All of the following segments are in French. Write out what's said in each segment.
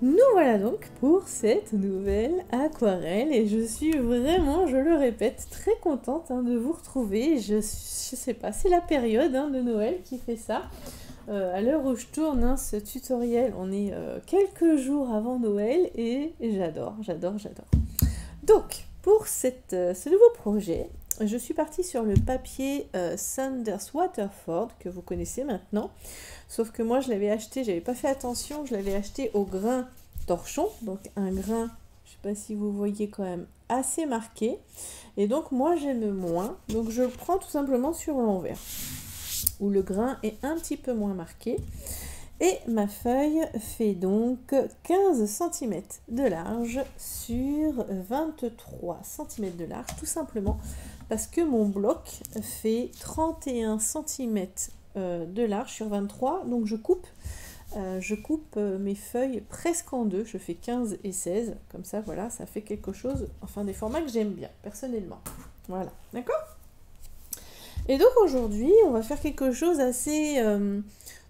Nous voilà donc pour cette nouvelle aquarelle et je suis vraiment, je le répète, très contente de vous retrouver. Je sais pas, c'est la période de Noël qui fait ça. À l'heure où je tourne ce tutoriel, on est quelques jours avant Noël et j'adore. Donc, pour ce nouveau projet, je suis partie sur le papier Sanders Waterford que vous connaissez maintenant. Sauf que moi, je l'avais acheté, j'avais pas fait attention, je l'avais acheté au grain torchon, donc un grain, je sais pas si vous voyez quand même, assez marqué. Et donc moi, j'aime moins, donc je le prends tout simplement sur l'envers, où le grain est un petit peu moins marqué. Et ma feuille fait donc 15 cm de large sur 23 cm de large, tout simplement parce que mon bloc fait 31 cm de large sur 23, donc je coupe mes feuilles presque en deux, je fais 15 et 16, comme ça voilà, ça fait quelque chose, enfin des formats que j'aime bien personnellement. Voilà, d'accord? Et donc aujourd'hui, on va faire quelque chose assez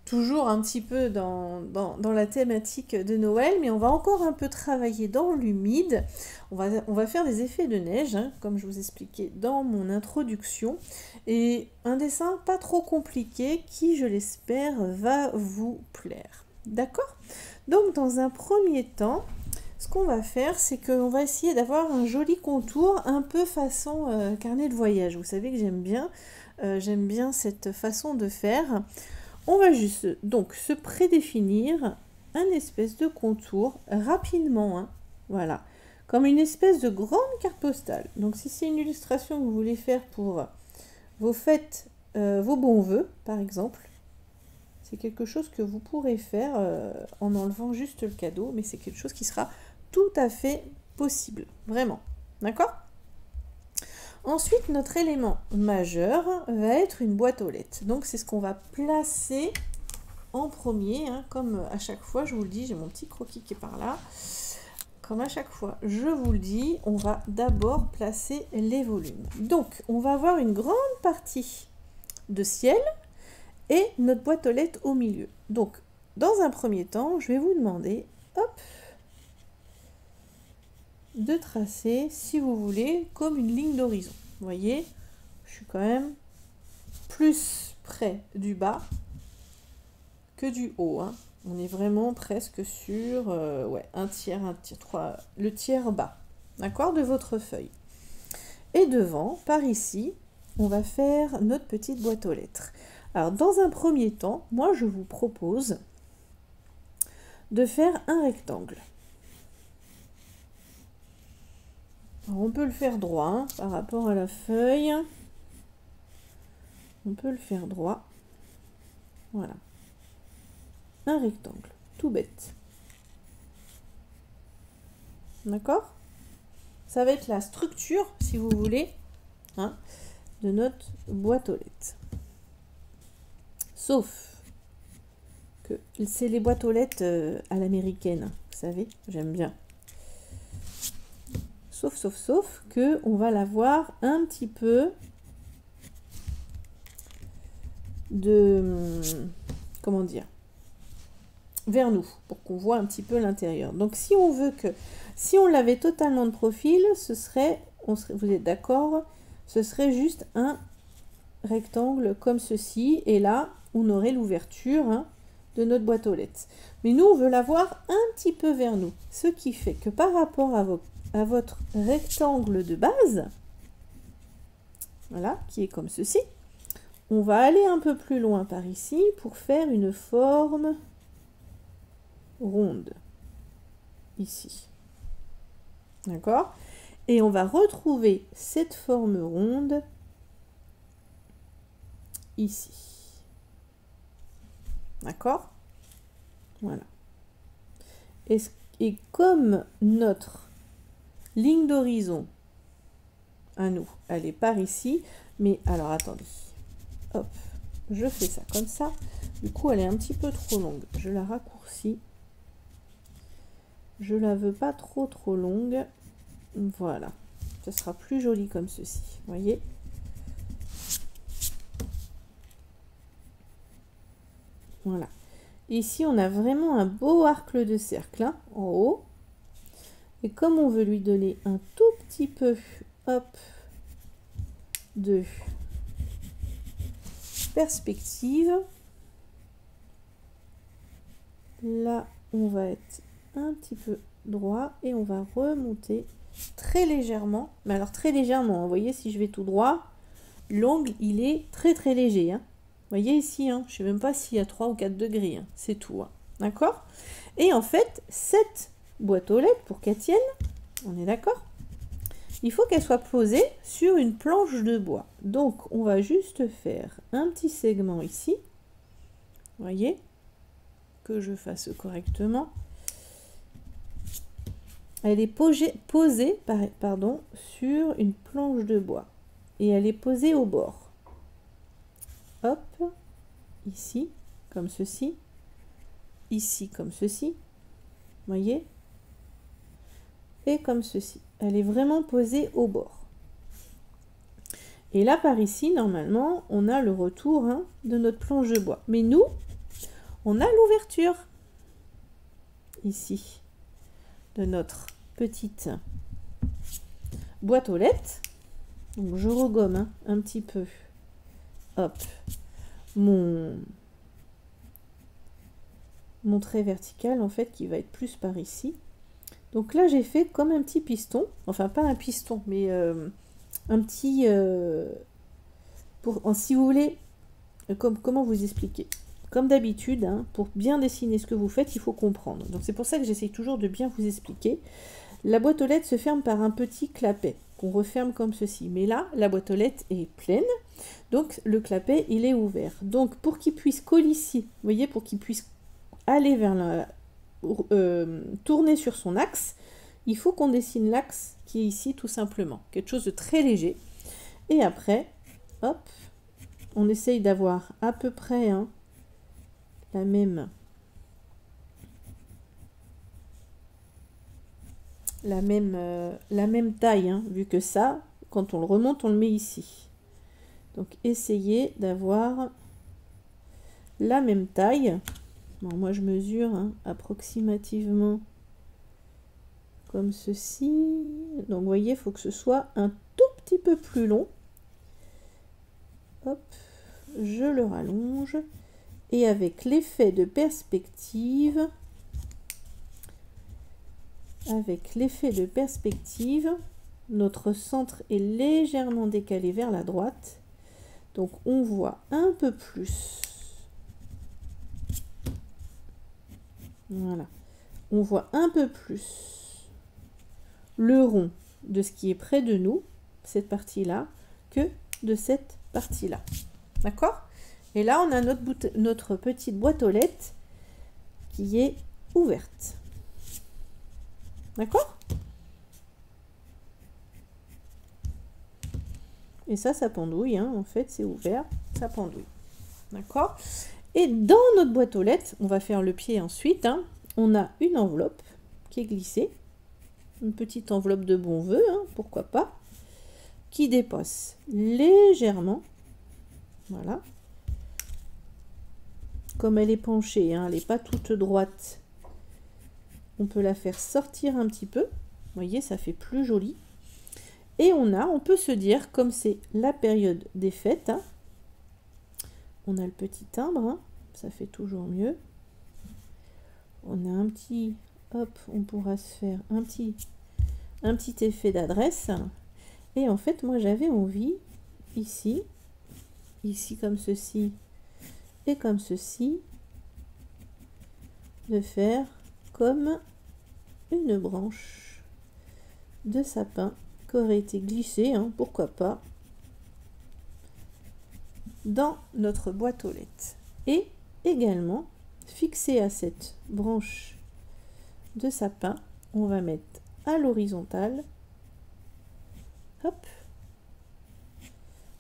toujours un petit peu dans la thématique de Noël, mais on va encore un peu travailler dans l'humide. On va faire des effets de neige, comme je vous expliquais dans mon introduction. Et un dessin pas trop compliqué qui, je l'espère, va vous plaire. D'accord? Donc, dans un premier temps, ce qu'on va faire, c'est qu'on va essayer d'avoir un joli contour, un peu façon carnet de voyage. Vous savez que j'aime bien cette façon de faire. On va juste donc se prédéfinir un espèce de contour rapidement, voilà, comme une espèce de grande carte postale. Donc si c'est une illustration que vous voulez faire pour vos fêtes, vos bons vœux par exemple, c'est quelque chose que vous pourrez faire en enlevant juste le cadeau, mais c'est quelque chose qui sera tout à fait possible, vraiment, d'accord ? Ensuite, notre élément majeur va être une boîte aux lettres. Donc, c'est ce qu'on va placer en premier. Comme à chaque fois, je vous le dis, j'ai mon petit croquis qui est par là. Comme à chaque fois, je vous le dis, on va d'abord placer les volumes. Donc, on va avoir une grande partie de ciel et notre boîte aux lettres au milieu. Donc, dans un premier temps, je vais vous demander, hop, de tracer, si vous voulez, comme une ligne d'horizon. Vous voyez, je suis quand même plus près du bas que du haut. On est vraiment presque sur un tiers, le tiers bas, d'accord, de votre feuille. Et devant, par ici, on va faire notre petite boîte aux lettres. Alors, dans un premier temps, moi, je vous propose de faire un rectangle. Alors, on peut le faire droit par rapport à la feuille. On peut le faire droit. Voilà. Un rectangle, tout bête. D'accord? Ça va être la structure, si vous voulez, de notre boîte aux lettres. Sauf que c'est les boîtes aux lettres à l'américaine, vous savez, j'aime bien. Sauf que on va l'avoir un petit peu de, comment dire, vers nous, pour qu'on voit un petit peu l'intérieur. Donc si on veut que, si on l'avait totalement de profil, ce serait, vous êtes d'accord, ce serait juste un rectangle comme ceci, et là, on aurait l'ouverture de notre boîte aux lettres. Mais nous, on veut l'avoir un petit peu vers nous, ce qui fait que par rapport à votre rectangle de base, voilà, qui est comme ceci, on va aller un peu plus loin par ici pour faire une forme ronde, ici. D'accord? Et on va retrouver cette forme ronde ici. D'accord? Voilà. Et comme notre ligne d'horizon à nous, elle est par ici, mais alors attendez, hop, je fais ça comme ça, du coup elle est un petit peu trop longue, je la raccourcis, je la veux pas trop longue, voilà, ce sera plus joli comme ceci, voyez. Voilà. Ici, on a vraiment un beau arc de cercle hein, en haut. Et comme on veut lui donner un tout petit peu, hop, de perspective, là, on va être un petit peu droit et on va remonter très légèrement. Mais alors très légèrement, vous voyez, si je vais tout droit, l'angle, il est très très léger. Hein. Vous voyez ici, hein, je ne sais même pas s'il y a 3 ou 4 degrés, hein, c'est tout. Hein. D'accord? Et en fait, cette boîte aux lettres, pour qu'elle tienne, on est d'accord? Il faut qu'elle soit posée sur une planche de bois. Donc, on va juste faire un petit segment ici. Vous voyez? Que je fasse correctement. Elle est posée pardon, sur une planche de bois. Et elle est posée au bord. Hop, ici, comme ceci. Ici, comme ceci. Voyez? Et comme ceci. Elle est vraiment posée au bord. Et là, par ici, normalement, on a le retour hein, de notre planche de bois. Mais nous, on a l'ouverture. Ici, de notre petite boîte aux lettres. Donc, je regomme hein, un petit peu. Hop. Mon trait vertical, en fait, qui va être plus par ici. Donc là, j'ai fait comme un petit piston. Enfin, pas un piston, mais un petit... si vous voulez, comment vous expliquer? Comme d'habitude, hein, pour bien dessiner ce que vous faites, il faut comprendre. Donc c'est pour ça que j'essaie toujours de bien vous expliquer. La boîte aux lettres se ferme par un petit clapet qu'on referme comme ceci. Mais là, la boîte aux lettres est pleine. Donc le clapet, il est ouvert. Donc pour qu'il puisse coller ici, vous voyez, pour qu'il puisse aller vers la... tourner sur son axe, il faut qu'on dessine l'axe qui est ici tout simplement. Quelque chose de très léger. Et après, hop, on essaye d'avoir à peu près hein, la même taille, hein, vu que ça, quand on le remonte, on le met ici. Donc essayez d'avoir la même taille. Bon, moi je mesure hein, approximativement comme ceci. Donc vous voyez, il faut que ce soit un tout petit peu plus long. Hop, je le rallonge. Et avec l'effet de perspective, notre centre est légèrement décalé vers la droite. Donc on voit un peu plus. Voilà. On voit un peu plus le rond de ce qui est près de nous, cette partie-là, que de cette partie-là. D'accord? Et là, on a notre petite boîte aux lettres qui est ouverte. D'accord? Et ça pendouille. Hein. En fait, c'est ouvert, ça pendouille. D'accord? Et dans notre boîte aux lettres, on va faire le pied ensuite. Hein, on a une enveloppe qui est glissée. Une petite enveloppe de bon vœu, hein, pourquoi pas. Qui dépasse légèrement. Voilà. Comme elle est penchée, hein, elle n'est pas toute droite. On peut la faire sortir un petit peu. Vous voyez, ça fait plus joli. Et on peut se dire, comme c'est la période des fêtes, hein, on a le petit timbre, hein, ça fait toujours mieux. On a un petit, hop, on pourra se faire un petit effet d'adresse. Et en fait, moi j'avais envie, ici comme ceci, et comme ceci, de faire comme une branche de sapin qui aurait été glissée, hein, pourquoi pas, dans notre boîte aux lettres. Et également, fixé à cette branche de sapin, on va mettre à l'horizontale. Hop.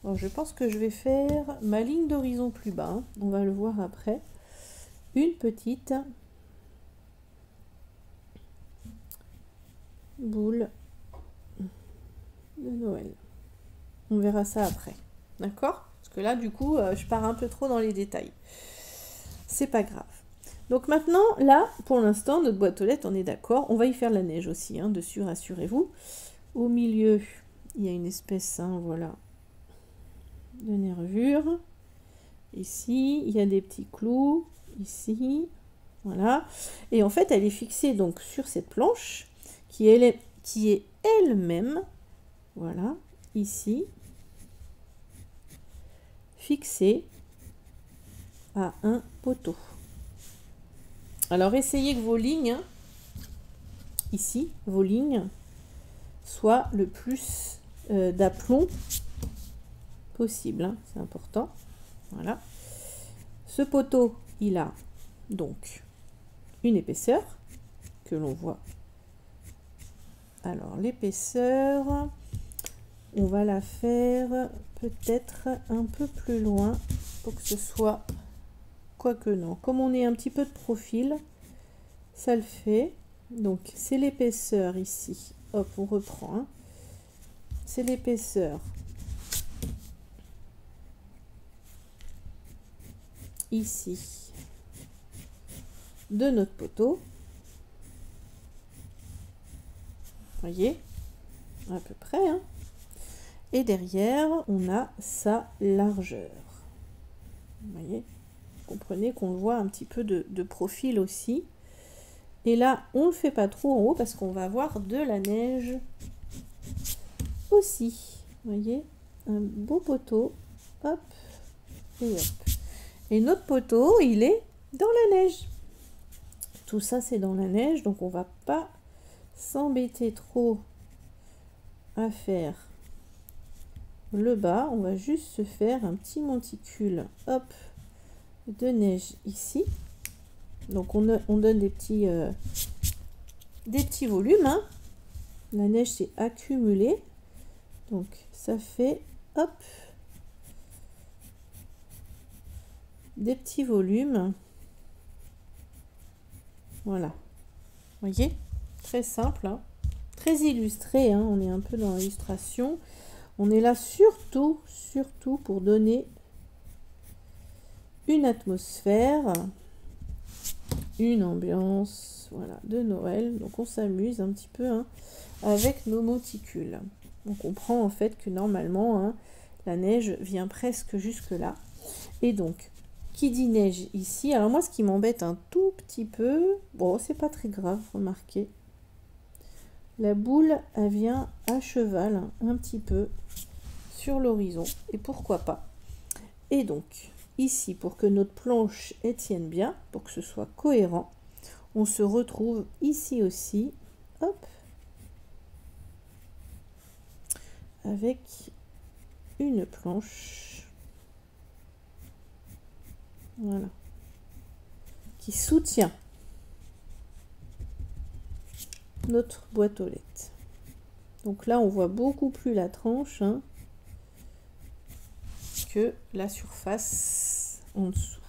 Bon, je pense que je vais faire ma ligne d'horizon plus bas. Hein. On va le voir après. Une petite boule de Noël. On verra ça après. D'accord? Parce que là, du coup, je pars un peu trop dans les détails. C'est pas grave. Donc maintenant, là, pour l'instant, notre boîte aux lettres, on est d'accord. On va y faire la neige aussi, hein, dessus, rassurez-vous. Au milieu, il y a une espèce, hein, voilà, de nervure. Ici, il y a des petits clous. Ici, voilà. Et en fait, elle est fixée donc sur cette planche qui est elle-même, voilà, ici, fixée à un poteau. Alors, essayez que vos lignes, hein, ici, vos lignes, soient le plus d'aplomb possible, hein, c'est important. Voilà. Ce poteau, il a donc une épaisseur que l'on voit. Alors, l'épaisseur, on va la faire peut-être un peu plus loin pour que ce soit... Quoique non, comme on est un petit peu de profil, ça le fait. Donc, c'est l'épaisseur ici. Hop, on reprend. Hein. C'est l'épaisseur ici de notre poteau. Voyez, à peu près. Hein. Et derrière, on a sa largeur. Vous voyez, comprenez qu'on voit un petit peu de profil aussi. Et là, on ne le fait pas trop en haut parce qu'on va avoir de la neige aussi. Vous voyez, un beau poteau. Hop, et hop. Et notre poteau, il est dans la neige. Tout ça, c'est dans la neige, donc on va pas s'embêter trop à faire le bas. On va juste se faire un petit monticule, hop, de neige ici. Donc on donne des petits volumes. Hein. La neige s'est accumulée, donc ça fait hop des petits volumes. Voilà, voyez, très simple, hein. Très illustré, hein. On est un peu dans l'illustration. On est là surtout pour donner une atmosphère, une ambiance, voilà, de Noël. Donc on s'amuse un petit peu, hein, avec nos monticules. On comprend en fait que normalement, hein, la neige vient presque jusque là. Et donc, qui dit neige ici, alors moi ce qui m'embête un tout petit peu, bon c'est pas très grave, remarquez, la boule elle vient à cheval, hein, un petit peu sur l'horizon, et pourquoi pas. Et donc ici, pour que notre planche elle tienne bien, pour que ce soit cohérent, on se retrouve ici aussi, hop, avec une planche, voilà, qui soutient notre boîte aux lettres. Donc là, on voit beaucoup plus la tranche, hein, que la surface en dessous.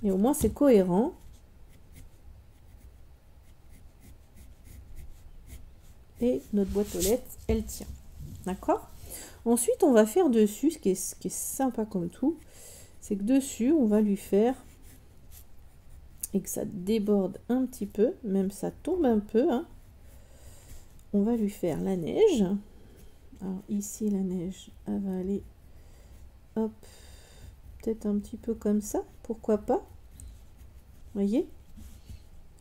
Et au moins, c'est cohérent. Et notre boîte aux lettres, elle tient. D'accord? Ensuite, on va faire dessus, ce qui est sympa comme tout, c'est que dessus, on va lui faire, et que ça déborde un petit peu, même ça tombe un peu, hein, on va lui faire la neige. Alors ici, la neige, elle va aller, hop, peut-être un petit peu comme ça, pourquoi pas, voyez.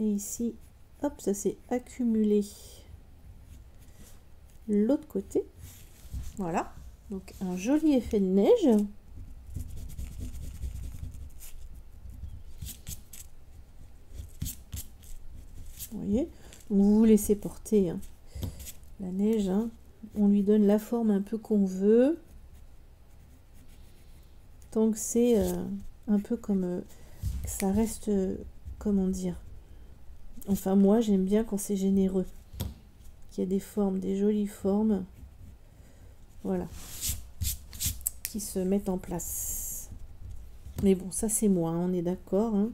Et ici, hop, ça s'est accumulé l'autre côté. Voilà, donc un joli effet de neige. Vous voyez, donc vous vous laissez porter, hein. La neige, hein, on lui donne la forme un peu qu'on veut. Tant que c'est un peu comme ça reste, comment dire, enfin moi j'aime bien quand c'est généreux, qu'il y a des formes, des jolies formes, voilà, qui se mettent en place. Mais bon, ça c'est moi, hein, on est d'accord, hein.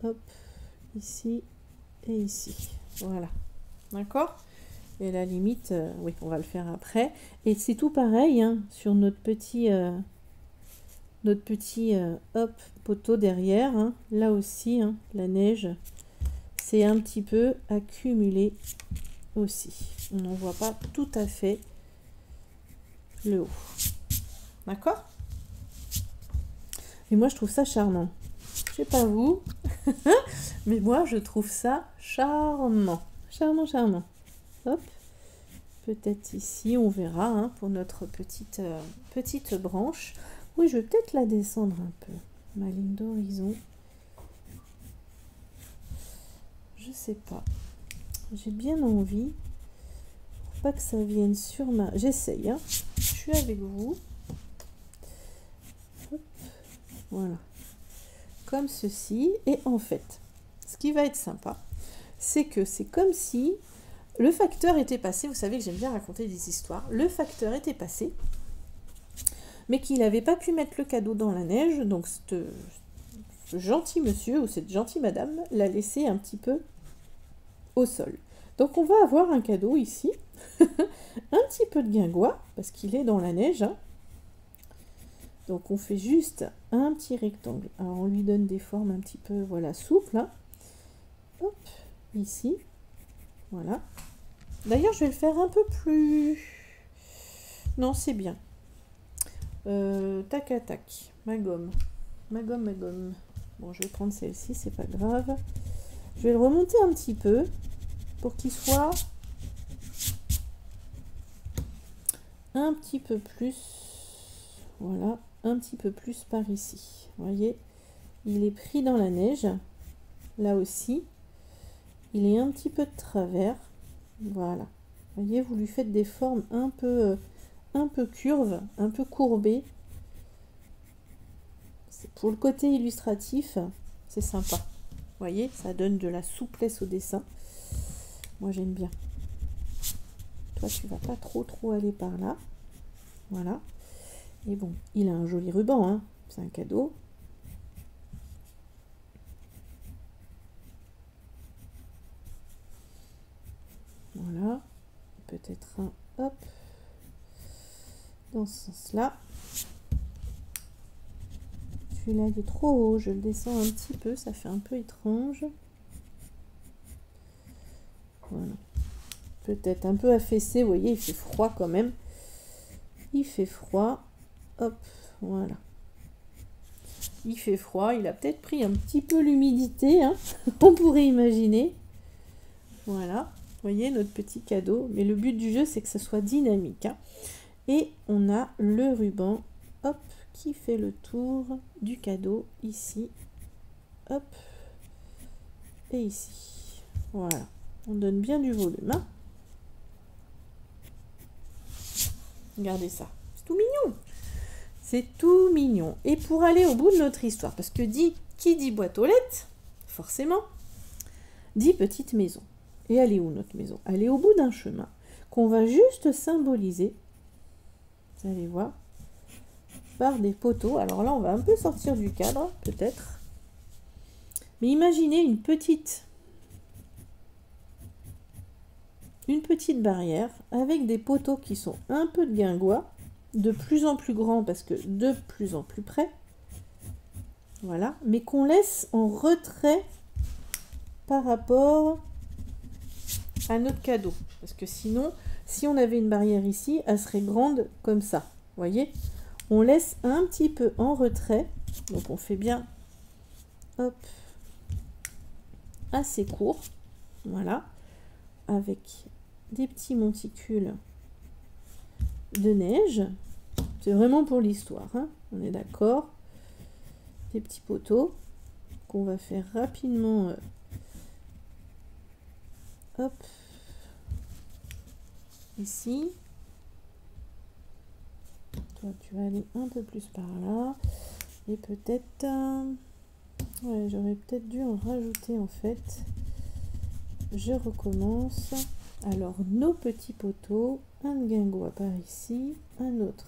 Hop, ici et ici, voilà, d'accord. Et la limite, oui, on va le faire après. Et c'est tout pareil, hein, sur notre petit notre petit hop, poteau derrière. Hein. Là aussi, hein, la neige s'est un petit peu accumulée aussi. On n'en voit pas tout à fait le haut. D'accord? Et moi, je trouve ça charmant. Je sais pas vous, mais moi, je trouve ça charmant. Charmant, charmant. Hop. Peut-être ici, on verra hein, pour notre petite branche. Oui, je vais peut-être la descendre un peu. Ma ligne d'horizon. Je sais pas. J'ai bien envie. Pour pas que ça vienne sur ma... J'essaye. Hein. Je suis avec vous. Hop. Voilà. Comme ceci. Et en fait, ce qui va être sympa, c'est que c'est comme si le facteur était passé. Vous savez que j'aime bien raconter des histoires. Le facteur était passé, mais qu'il n'avait pas pu mettre le cadeau dans la neige. Donc, ce gentil monsieur ou cette gentille madame l'a laissé un petit peu au sol. Donc, on va avoir un cadeau ici. Un petit peu de guingois, parce qu'il est dans la neige. Hein. Donc, on fait juste un petit rectangle. Alors, on lui donne des formes un petit peu, voilà, souples. Hein. Hop, ici. Voilà. D'ailleurs, je vais le faire un peu plus... Non, c'est bien. Tac à tac. Ma gomme. Ma gomme. Bon, je vais prendre celle-ci, c'est pas grave. Je vais le remonter un petit peu pour qu'il soit un petit peu plus... Voilà, un petit peu plus par ici. Vous voyez, il est pris dans la neige. Là aussi, il est un petit peu de travers. Voilà. Vous voyez, vous lui faites des formes un peu curves, un peu courbées. C'est pour le côté illustratif, c'est sympa. Vous voyez, ça donne de la souplesse au dessin. Moi, j'aime bien. Toi, tu vas pas trop aller par là. Voilà. Et bon, il a un joli ruban, hein. C'est un cadeau. Voilà. Peut-être un hop. Dans ce sens-là. Celui-là, il est trop haut. Je le descends un petit peu. Ça fait un peu étrange. Voilà. Peut-être un peu affaissé. Vous voyez, il fait froid quand même. Il fait froid. Hop, voilà. Il fait froid. Il a peut-être pris un petit peu l'humidité. Hein. On pourrait imaginer. Voilà. Vous voyez, notre petit cadeau. Mais le but du jeu, c'est que ce soit dynamique. Hein. Et on a le ruban, hop, qui fait le tour du cadeau ici. Hop. Et ici. Voilà. On donne bien du volume. Hein. Regardez ça. C'est tout mignon. C'est tout mignon. Et pour aller au bout de notre histoire, parce que qui dit boîte aux lettres, forcément, dit petite maison. Et elle est où notre maison? Elle est au bout d'un chemin qu'on va juste symboliser, vous allez voir, par des poteaux. Alors là, on va un peu sortir du cadre, peut-être. Mais imaginez une petite barrière avec des poteaux qui sont un peu de guingois, de plus en plus grands parce que de plus en plus près. Voilà, mais qu'on laisse en retrait par rapport à notre cadeau. Parce que sinon, si on avait une barrière ici, elle serait grande comme ça. Vous voyez? On laisse un petit peu en retrait. Donc on fait bien, hop, assez court. Voilà. Avec des petits monticules de neige. C'est vraiment pour l'histoire. Hein, on est d'accord? Des petits poteaux qu'on va faire rapidement. Hop. Ici. Toi, tu vas aller un peu plus par là. Et peut-être... ouais, j'aurais peut-être dû en rajouter en fait. Je recommence. Alors, nos petits poteaux. Un de guingois par ici. Un autre.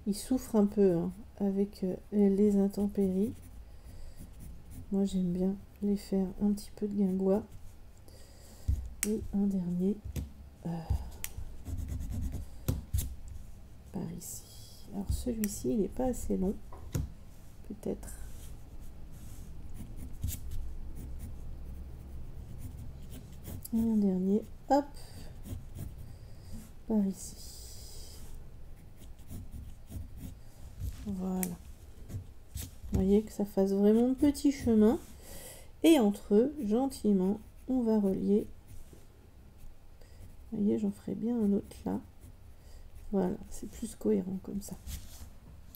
Il souffre un peu hein, avec les intempéries. Moi, j'aime bien les faire un petit peu de guingois. Et un dernier par ici. Alors celui-ci, il n'est pas assez long. peut-être. Et un dernier, hop, par ici. Voilà. Vous voyez que ça fasse vraiment petit chemin. Et entre eux, gentiment, on va relier. Vous voyez, j'en ferai bien un autre là. Voilà, c'est plus cohérent comme ça.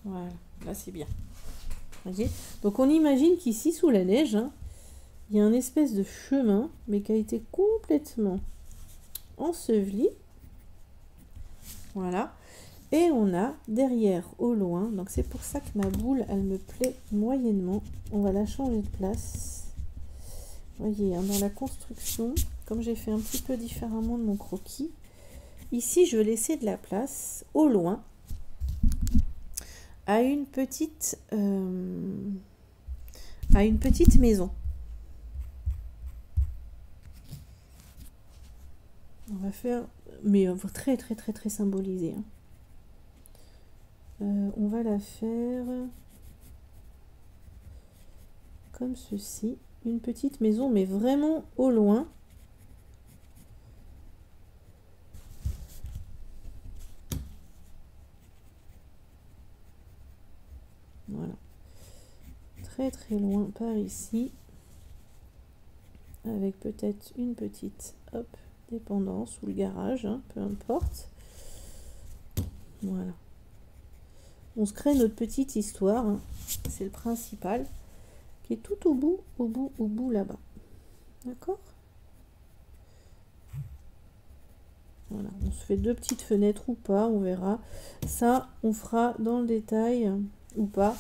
Voilà, là c'est bien. Vous voyez, donc on imagine qu'ici, sous la neige, hein, il y a un espèce de chemin, mais qui a été complètement enseveli. Voilà. Et on a derrière, au loin, donc c'est pour ça que ma boule, elle me plaît moyennement. On va la changer de place. Vous voyez, hein, dans la construction, comme j'ai fait un petit peu différemment de mon croquis, ici, je vais laisser de la place, au loin, à une petite maison. On va faire, mais très très très très symbolisé. Hein. On va la faire comme ceci, une petite maison, mais vraiment au loin. Voilà, très très loin par ici, avec peut-être une petite dépendance ou le garage, hein, peu importe. Voilà. On se crée notre petite histoire, hein. C'est le principal, qui est tout au bout là-bas. D'accord? Voilà, on se fait 2 petites fenêtres ou pas, on verra. Ça, on fera dans le détail ou pas,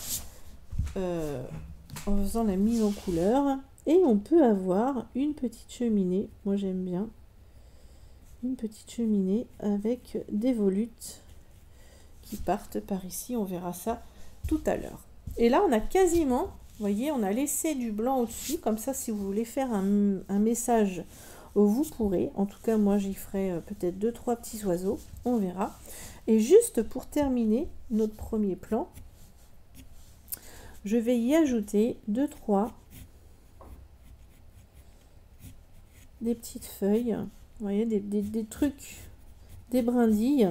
en faisant la mise en couleur. Et on peut avoir une petite cheminée, moi j'aime bien, une petite cheminée avec des volutes qui partent par ici, on verra ça tout à l'heure. Et là on a quasiment, vous voyez, on a laissé du blanc au-dessus, comme ça si vous voulez faire un message, vous pourrez. En tout cas moi j'y ferai peut-être 2-3 petits oiseaux, on verra. Et juste pour terminer notre premier plan, je vais y ajouter 2-3 des petites feuilles, vous voyez, des trucs, des brindilles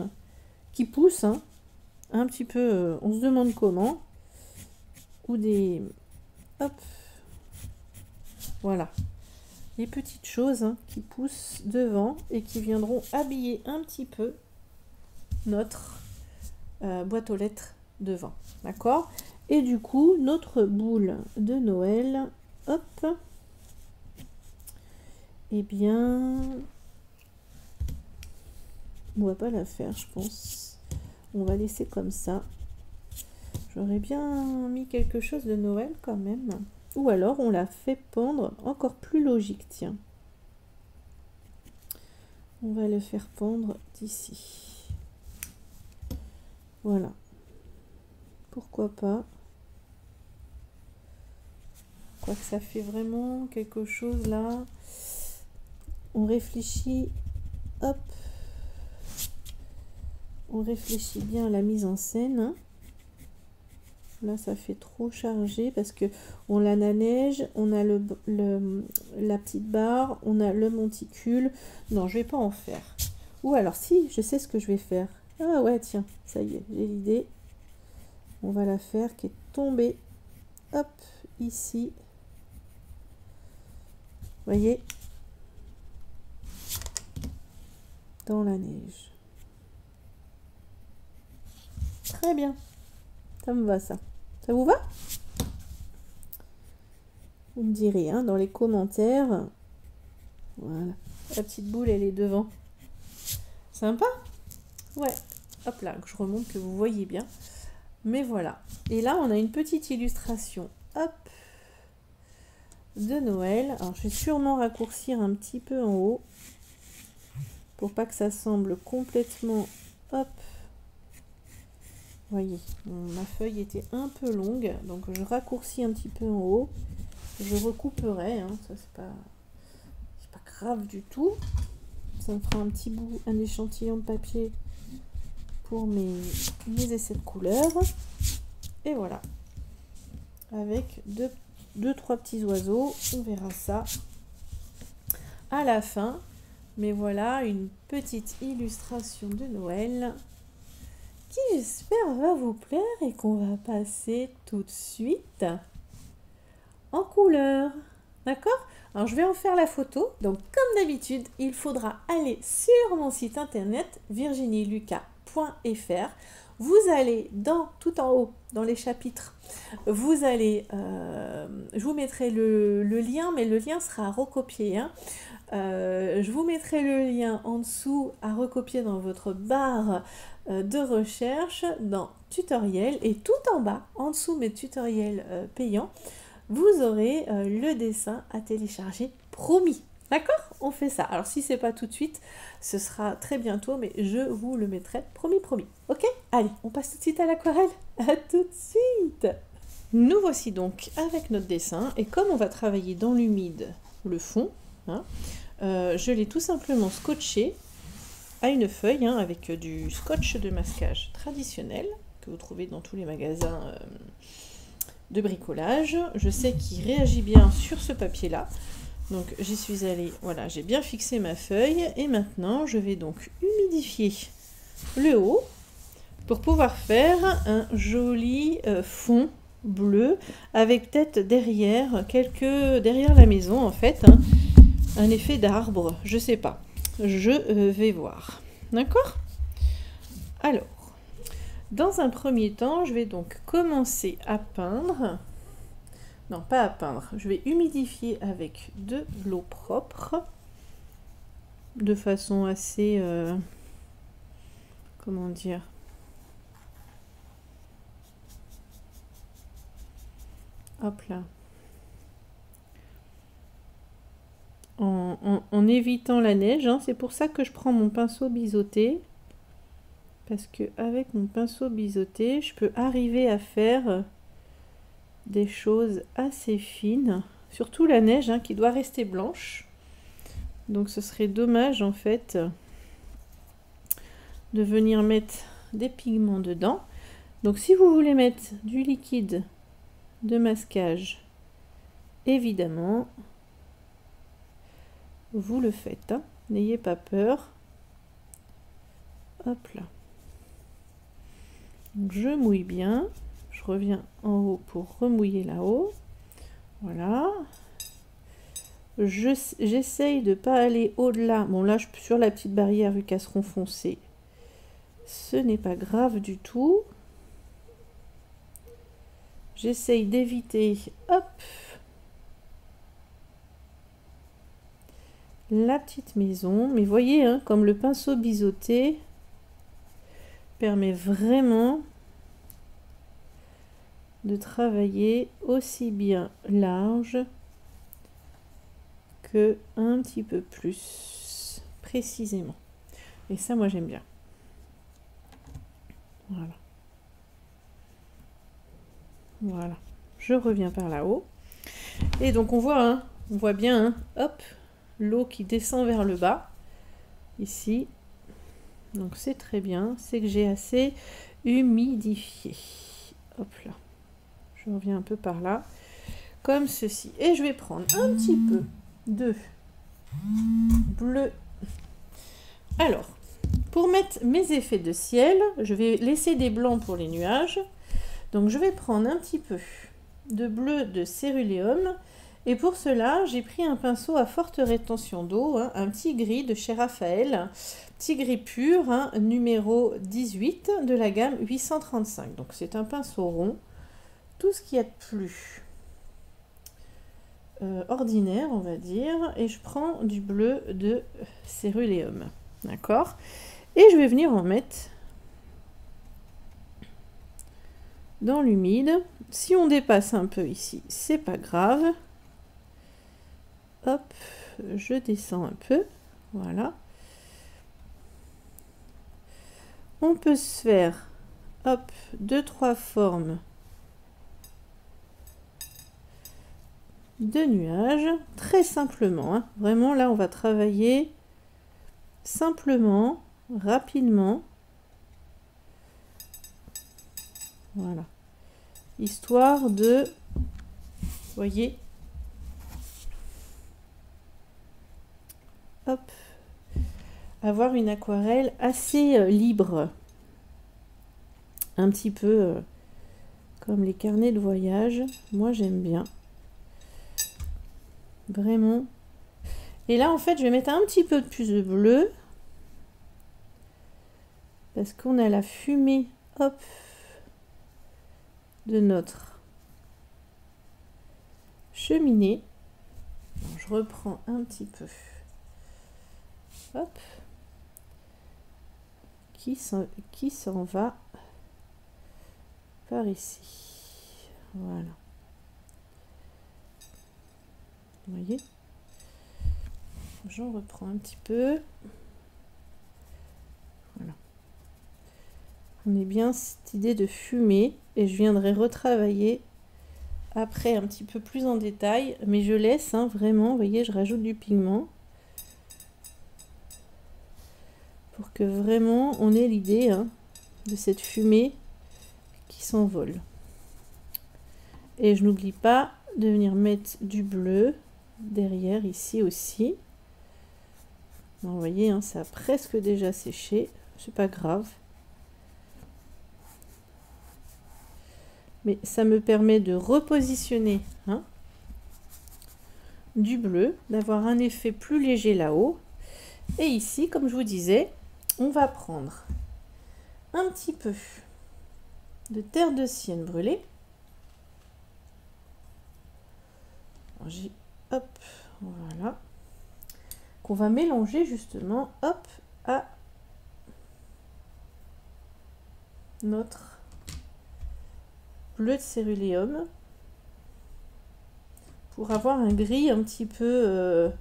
qui poussent, hein, un petit peu, on se demande comment, ou des, hop, voilà, des petites choses, hein, qui poussent devant et qui viendront habiller un petit peu notre boîte aux lettres devant, d'accord? Et du coup, notre boule de Noël, hop, eh bien, on va pas la faire, je pense. On va laisser comme ça. J'aurais bien mis quelque chose de Noël quand même. Ou alors, on la fait pendre encore plus logique, tiens. On va le faire pendre d'ici. Voilà. Pourquoi pas. Quoique ça fait vraiment quelque chose là. On réfléchit, hop, on réfléchit bien à la mise en scène. Là, ça fait trop chargé parce que on a la neige, on a la petite barre, on a le monticule. Non, je vais pas en faire. Ou alors, si, je sais ce que je vais faire. Ah ouais, tiens, ça y est, j'ai l'idée. On va la faire qui est tombée, hop, ici. Vous voyez, dans la neige. Très bien, ça me va ça. Ça vous va? Vous me direz, hein, dans les commentaires. Voilà, la petite boule elle est devant. Sympa? Ouais, hop là, que je remonte que vous voyez bien. Mais voilà, et là on a une petite illustration, hop, de Noël. Alors je vais sûrement raccourcir un petit peu en haut pour pas que ça semble complètement, hop, voyez, ma feuille était un peu longue, donc je raccourcis un petit peu en haut. Je recouperai, hein, ça c'est pas grave du tout. Ça me fera un petit bout, un échantillon de papier pour mes essais de couleurs. Et voilà. avec deux, trois petits oiseaux. On verra ça à la fin. Mais voilà une petite illustration de Noël qui, j'espère, va vous plaire et qu'on va passer tout de suite en couleur. D'accord? Alors, je vais en faire la photo. Donc, comme d'habitude, il faudra aller sur mon site internet virginielucas.fr. Vous allez tout en haut, dans les chapitres, vous allez, je vous mettrai le lien, mais le lien sera à recopier. Hein. Je vous mettrai le lien en dessous à recopier dans votre barre de recherche, dans tutoriel, et tout en bas, en dessous mes tutoriels payants, vous aurez le dessin à télécharger, promis. D'accord? On fait ça. Alors si c'est pas tout de suite, ce sera très bientôt, mais je vous le mettrai, promis, promis. Ok? Allez, on passe tout de suite à l'aquarelle. À tout de suite! Nous voici donc avec notre dessin, et comme on va travailler dans l'humide le fond, hein, je l'ai tout simplement scotché à une feuille hein, avec du scotch de masquage traditionnel que vous trouvez dans tous les magasins de bricolage. Je sais qu'il réagit bien sur ce papier là, donc j'y suis allée, voilà, j'ai bien fixé ma feuille et maintenant je vais donc humidifier le haut pour pouvoir faire un joli fond bleu avec peut-être derrière derrière la maison en fait hein, un effet d'arbre, je sais pas, je vais voir. D'accord? Alors, dans un premier temps, je vais donc commencer à peindre. Non, pas à peindre. Je vais humidifier avec de l'eau propre. De façon assez... comment dire? Hop là. En évitant la neige. Hein. C'est pour ça que je prends mon pinceau biseauté. Parce que avec mon pinceau biseauté, je peux arriver à faire des choses assez fines. Surtout la neige hein, qui doit rester blanche. Donc ce serait dommage en fait de venir mettre des pigments dedans. Donc si vous voulez mettre du liquide de masquage, évidemment, vous le faites. Hein. N'ayez pas peur. Hop là. Donc je mouille bien. Je reviens en haut pour remouiller là-haut. Voilà. J'essaye de ne pas aller au-delà. Bon là, sur la petite barrière vu casseron foncé, ce n'est pas grave du tout. J'essaye d'éviter, hop, la petite maison. Mais voyez, hein, comme le pinceau biseauté permet vraiment de travailler aussi bien large que un petit peu plus précisément. Et ça, moi, j'aime bien. Voilà. Voilà. Je reviens par là-haut. Et donc, on voit bien, hein, hop, l'eau qui descend vers le bas. Ici. Donc, c'est très bien. C'est que j'ai assez humidifié. Hop là. Je reviens un peu par là. Comme ceci. Et je vais prendre un petit peu de bleu. Alors, pour mettre mes effets de ciel, je vais laisser des blancs pour les nuages. Donc, je vais prendre un petit peu de bleu de céruléum. Et pour cela, j'ai pris un pinceau à forte rétention d'eau, hein, un petit gris de chez Raphaël, petit gris pur, hein, numéro 18 de la gamme 835. Donc, c'est un pinceau rond. Tout ce qu'il y a de plus ordinaire, on va dire, et je prends du bleu de céruléum, d'accord, et je vais venir en mettre dans l'humide. Si on dépasse un peu ici, c'est pas grave. Hop, je descends un peu, voilà. On peut se faire, hop, 2-3 formes de nuages, très simplement, hein. Vraiment là on va travailler simplement, rapidement, voilà, histoire de voyez. Hop. Avoir une aquarelle assez libre. Un petit peu comme les carnets de voyage. Moi, j'aime bien. Vraiment. Et là, en fait, je vais mettre un petit peu plus de bleu. Parce qu'on a la fumée, hop, de notre cheminée. Alors, je reprends un petit peu. Hop. Qui s'en va par ici. Voilà. Vous voyez? J'en reprends un petit peu. Voilà. On est bien cette idée de fumée et je viendrai retravailler après un petit peu plus en détail, mais je laisse hein, vraiment, vous voyez, je rajoute du pigment pour que vraiment on ait l'idée hein, de cette fumée qui s'envole. Et je n'oublie pas de venir mettre du bleu derrière ici aussi. Bon, vous voyez, hein, ça a presque déjà séché, c'est pas grave. Mais ça me permet de repositionner hein, du bleu, d'avoir un effet plus léger là-haut. Et ici, comme je vous disais, on va prendre un petit peu de terre de sienne brûlée. Hop, voilà. Qu'on va mélanger justement, hop, à notre bleu de céruléum pour avoir un gris un petit peu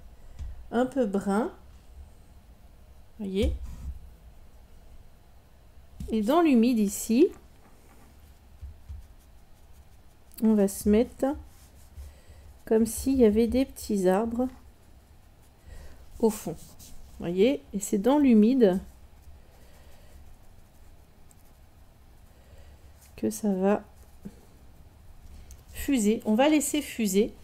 brun. Voyez. Et dans l'humide ici, on va se mettre comme s'il y avait des petits arbres au fond. Voyez, et c'est dans l'humide que ça va fuser. On va laisser fuser.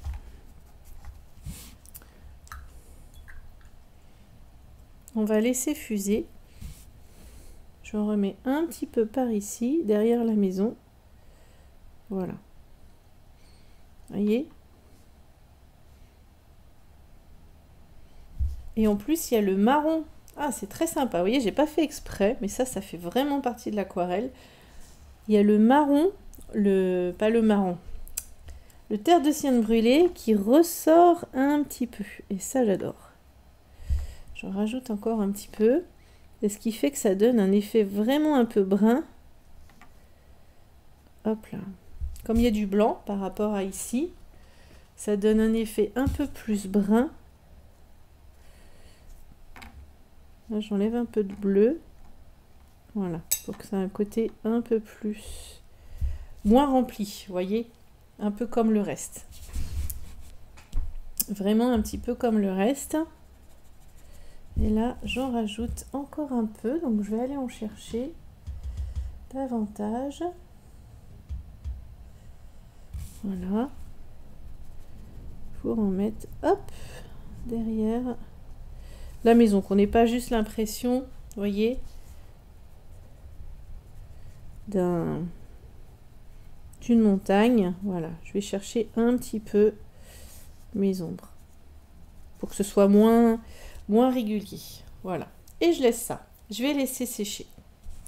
On va laisser fuser. Je remets un petit peu par ici, derrière la maison. Voilà. Voyez. Et en plus, il y a le marron. Ah, c'est très sympa. Vous voyez, j'ai pas fait exprès, mais ça fait vraiment partie de l'aquarelle. Il y a le marron, pas le marron, le terre de sienne brûlée qui ressort un petit peu. Et ça, j'adore. J'en rajoute encore un petit peu. Et ce qui fait que ça donne un effet vraiment un peu brun. Hop là. Comme il y a du blanc par rapport à ici, ça donne un effet un peu plus brun. Là, j'enlève un peu de bleu. Voilà, pour que ça ait un côté un peu plus... moins rempli, vous voyez, un peu comme le reste. Vraiment un petit peu comme le reste. Et là, j'en rajoute encore un peu. Donc, je vais aller en chercher davantage. Voilà. Pour en mettre, hop, derrière la maison. Qu'on n'ait pas juste l'impression, vous voyez, d'une montagne. Voilà, je vais chercher un petit peu mes ombres pour que ce soit moins régulier. Voilà, et je laisse ça. Je vais laisser sécher.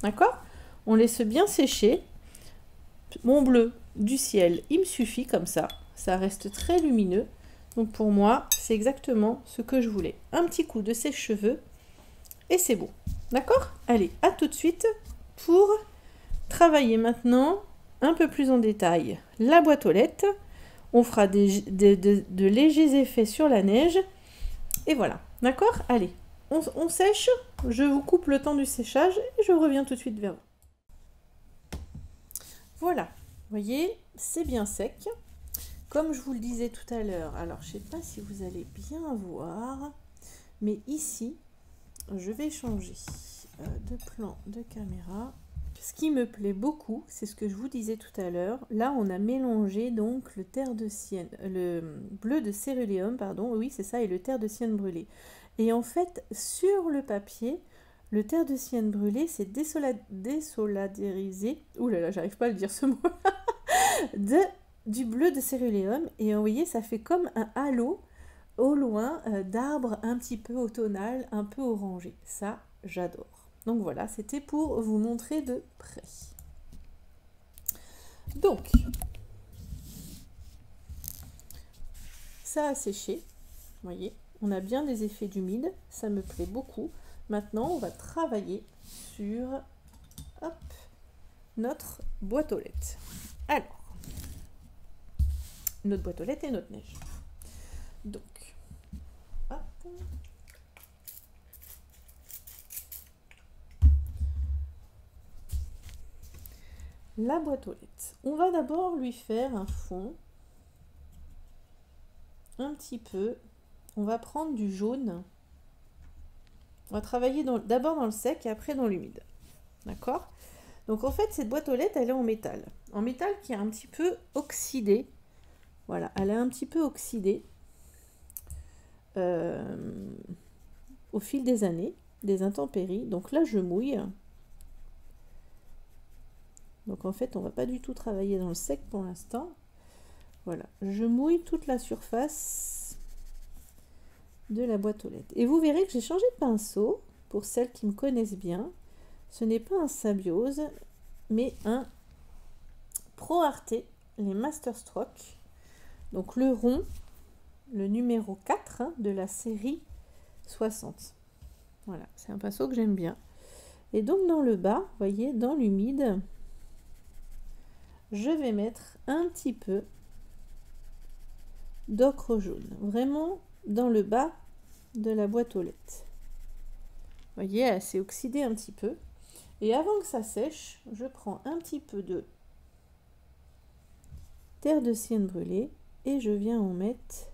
D'accord? On laisse bien sécher. Mon bleu du ciel, il me suffit comme ça. Ça reste très lumineux. Donc pour moi, c'est exactement ce que je voulais. Un petit coup de sèche-cheveux et c'est bon. D'accord? Allez, à tout de suite pour travailler maintenant un peu plus en détail la boîte aux lettres. On fera de légers effets sur la neige. Et voilà. D'accord? Allez, on sèche. Je vous coupe le temps du séchage et je reviens tout de suite vers vous. Voilà. Vous voyez, c'est bien sec. Comme je vous le disais tout à l'heure, alors je ne sais pas si vous allez bien voir, mais ici, je vais changer de plan de caméra. ce qui me plaît beaucoup, c'est ce que je vous disais tout à l'heure. Là, on a mélangé donc le terre de sienne, le bleu de céruléum, pardon, oui c'est ça, et le terre de sienne brûlé. Et en fait, sur le papier, le terre de sienne brûlé, c'est désolarisé. Ouh là là, j'arrive pas à le dire ce mot. Du bleu de céruléum. Et vous voyez, ça fait comme un halo au loin d'arbres un petit peu automnal, un peu orangé. Ça, j'adore. Donc voilà, c'était pour vous montrer de près. Donc, ça a séché. Vous voyez, on a bien des effets d'humide. Ça me plaît beaucoup. Maintenant, on va travailler sur hop, notre boîte aux lettres. Alors, notre boîte aux lettres et notre neige. Donc, hop. La boîte aux lettres. On va d'abord lui faire un fond. Un petit peu. On va prendre du jaune. On va travailler d'abord dans le sec et après dans l'humide. D'accord? Donc en fait, cette boîte aux lettres, elle est en métal. En métal qui est un petit peu oxydé. Voilà, elle est un petit peu oxydée au fil des années, des intempéries. Donc là, je mouille. Donc en fait, on va pas du tout travailler dans le sec pour l'instant. Voilà, je mouille toute la surface de la boîte aux lettres. Et vous verrez que j'ai changé de pinceau. Pour celles qui me connaissent bien, ce n'est pas un Sabiose, mais un Pro Arte, les Masterstroke. Donc le rond, le numéro 4 de la série 60. Voilà, c'est un pinceau que j'aime bien. Et donc dans le bas, vous voyez, dans l'humide, je vais mettre un petit peu d'ocre jaune. Vraiment dans le bas de la boîte aux lettres. Vous voyez, elle s'est oxydée un petit peu. Et avant que ça sèche, je prends un petit peu de terre de sienne brûlée et je viens en mettre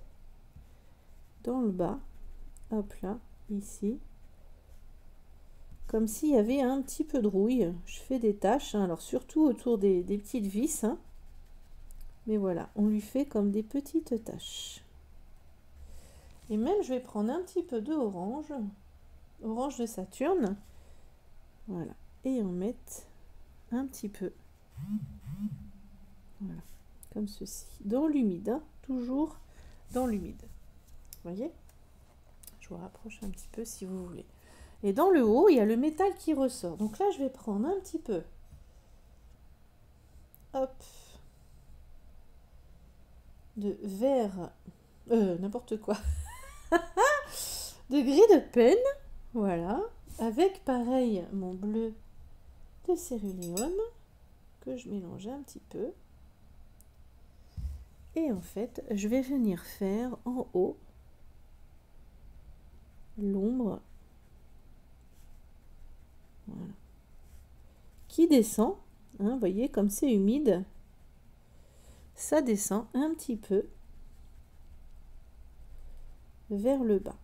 dans le bas, hop là, ici, comme s'il y avait un petit peu de rouille. Je fais des taches, hein, alors surtout autour des petites vis, hein. Mais voilà, on lui fait comme des petites taches. Et même je vais prendre un petit peu de orange, orange de Saturne, voilà, et en mettre un petit peu, voilà, comme ceci, dans l'humide, hein, toujours dans l'humide. Vous voyez, je vous rapproche un petit peu si vous voulez. Et dans le haut, il y a le métal qui ressort. Donc là, je vais prendre un petit peu, hop, de vert, n'importe quoi, de gris de peine, voilà, avec pareil mon bleu de céruléum que je mélange un petit peu. Et en fait, je vais venir faire en haut l'ombre, voilà, qui descend, hein, vous voyez, comme c'est humide, ça descend un petit peu vers le bas.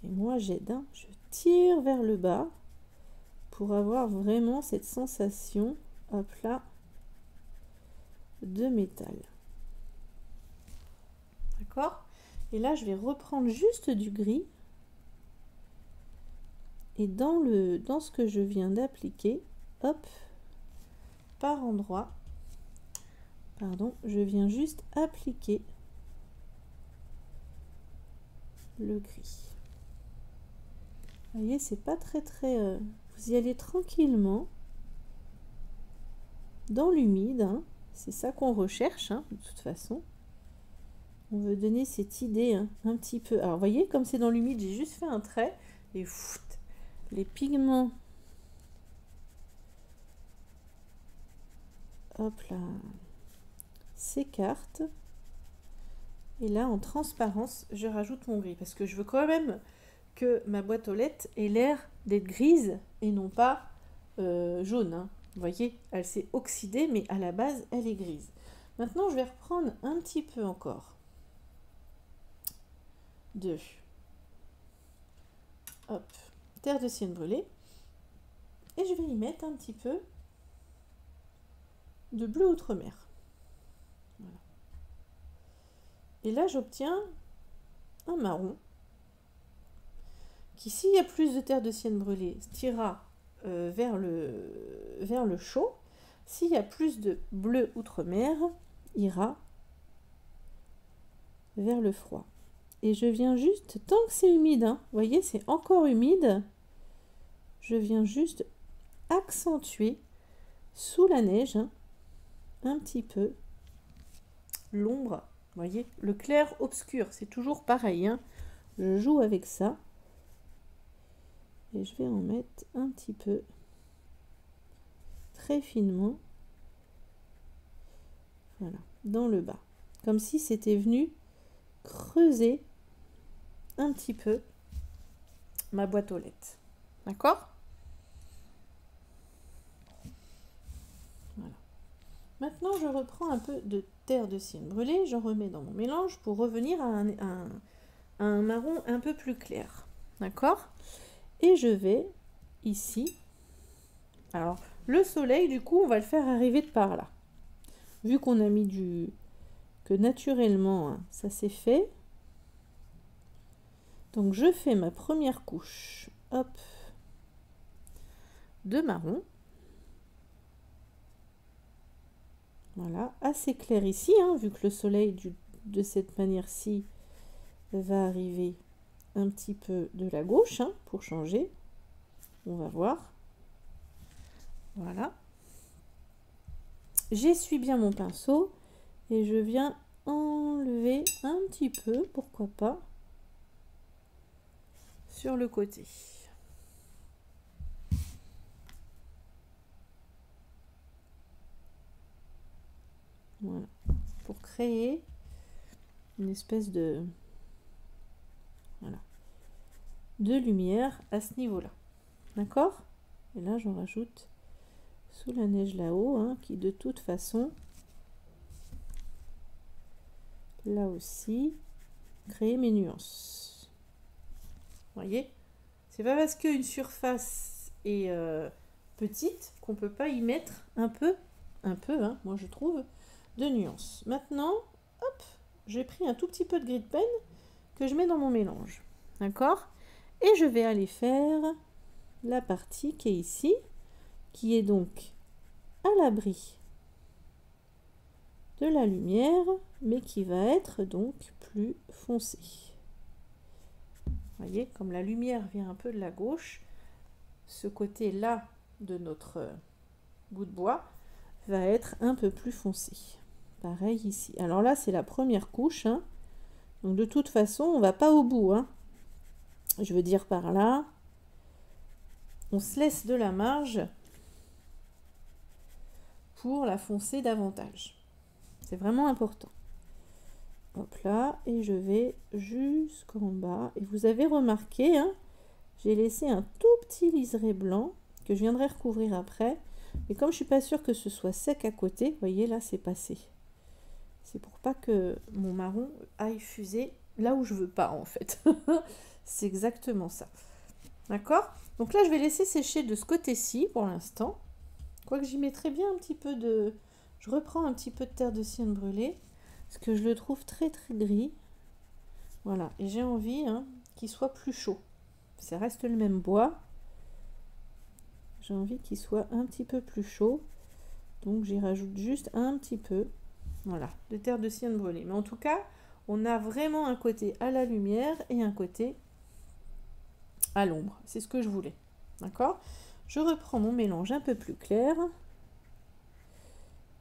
Et moi j'aide, hein, je tire vers le bas pour avoir vraiment cette sensation, hop là, de métal. D'accord? Et là je vais reprendre juste du gris. Et dans ce que je viens d'appliquer, hop, par endroit, pardon, je viens juste appliquer le gris. Vous voyez, c'est pas très vous y allez tranquillement dans l'humide, hein. C'est ça qu'on recherche, hein, de toute façon. On veut donner cette idée, hein, un petit peu. Alors, vous voyez, comme c'est dans l'humide, j'ai juste fait un trait et les pigments, hop là, s'écartent. Et là, en transparence, je rajoute mon gris parce que je veux quand même que ma boîte aux lettres ait l'air d'être grise et non pas jaune, hein. Vous voyez, elle s'est oxydée, mais à la base, elle est grise. Maintenant, je vais reprendre un petit peu encore de hop, terre de sienne brûlée. Et je vais y mettre un petit peu de bleu outre-mer. Voilà. Et là, j'obtiens un marron qui, s'il y a plus de terre de sienne brûlée, tirera vers le chaud. S'il y a plus de bleu outre-mer, ira vers le froid. Et je viens juste, tant que c'est humide, hein, vous voyez, c'est encore humide, je viens juste accentuer sous la neige, hein, un petit peu l'ombre. Vous voyez, le clair obscur, c'est toujours pareil, hein. Je joue avec ça. Et je vais en mettre un petit peu, très finement, voilà, dans le bas. Comme si c'était venu creuser un petit peu ma boîte aux lettres. D'accord? Voilà. Maintenant, je reprends un peu de terre de sienne brûlée, j'en remets dans mon mélange pour revenir à un marron un peu plus clair. D'accord? Et je vais ici, alors le soleil, du coup, on va le faire arriver de par là. Vu qu'on a mis que naturellement, hein, ça s'est fait. Donc je fais ma première couche, hop, de marron. Voilà, assez clair ici, hein, vu que le soleil de cette manière-ci va arriver un petit peu de la gauche, hein, pour changer. On va voir. Voilà. J'essuie bien mon pinceau et je viens enlever un petit peu, pourquoi pas, sur le côté. Voilà, pour créer une espèce de lumière à ce niveau-là. D'accord? Et là, j'en rajoute sous la neige là-haut, hein, qui de toute façon, là aussi, crée mes nuances. Vous voyez? C'est pas parce qu'une surface est petite qu'on peut pas y mettre un peu, hein, moi je trouve, de nuances. Maintenant, hop, j'ai pris un tout petit peu de gris de pen que je mets dans mon mélange. D'accord? Et je vais aller faire la partie qui est ici, qui est donc à l'abri de la lumière, mais qui va être donc plus foncée. Vous voyez, comme la lumière vient un peu de la gauche, ce côté-là de notre bout de bois va être un peu plus foncé. Pareil ici. Alors là, c'est la première couche, hein. Donc de toute façon, on va pas au bout, hein. Je veux dire par là, on se laisse de la marge pour la foncer davantage. C'est vraiment important. Hop là, et je vais jusqu'en bas. Et vous avez remarqué, hein, j'ai laissé un tout petit liseré blanc que je viendrai recouvrir après. Mais comme je suis pas sûre que ce soit sec à côté, vous voyez là, c'est passé. C'est pour pas que mon marron aille fuser là où je veux pas en fait. C'est exactement ça. D'accord? Donc là, je vais laisser sécher de ce côté-ci pour l'instant. Quoique j'y mettrai bien un petit peu de... Je reprends un petit peu de terre de sienne brûlée, parce que je le trouve très très gris. Voilà, et j'ai envie, hein, qu'il soit plus chaud. Ça reste le même bois. J'ai envie qu'il soit un petit peu plus chaud. Donc j'y rajoute juste un petit peu, voilà, de terre de sienne brûlée. Mais en tout cas, on a vraiment un côté à la lumière et un côté à l'ombre. C'est ce que je voulais. D'accord? Je reprends mon mélange un peu plus clair.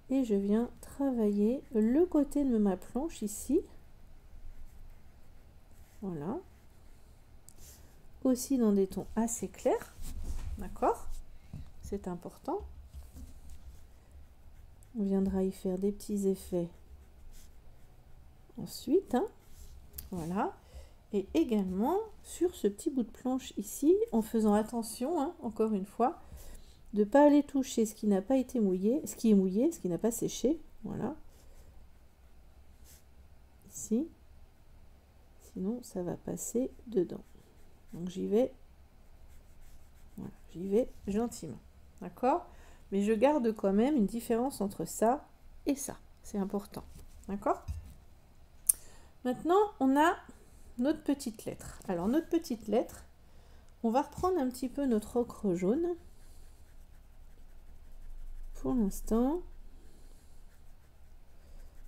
Et je viens travailler le côté de ma planche ici. Voilà. Aussi dans des tons assez clairs. D'accord? C'est important. On viendra y faire des petits effets ensuite, hein. Voilà. Et également sur ce petit bout de planche ici, en faisant attention, hein, encore une fois, de ne pas aller toucher ce qui n'a pas été mouillé, ce qui est mouillé, ce qui n'a pas séché. Voilà. Ici. Sinon, ça va passer dedans. Donc j'y vais J'y vais gentiment, d'accord? Mais je garde quand même une différence entre ça et ça. C'est important, d'accord? Maintenant, on a notre petite lettre. Alors, notre petite lettre, on va reprendre un petit peu notre ocre jaune. Pour l'instant,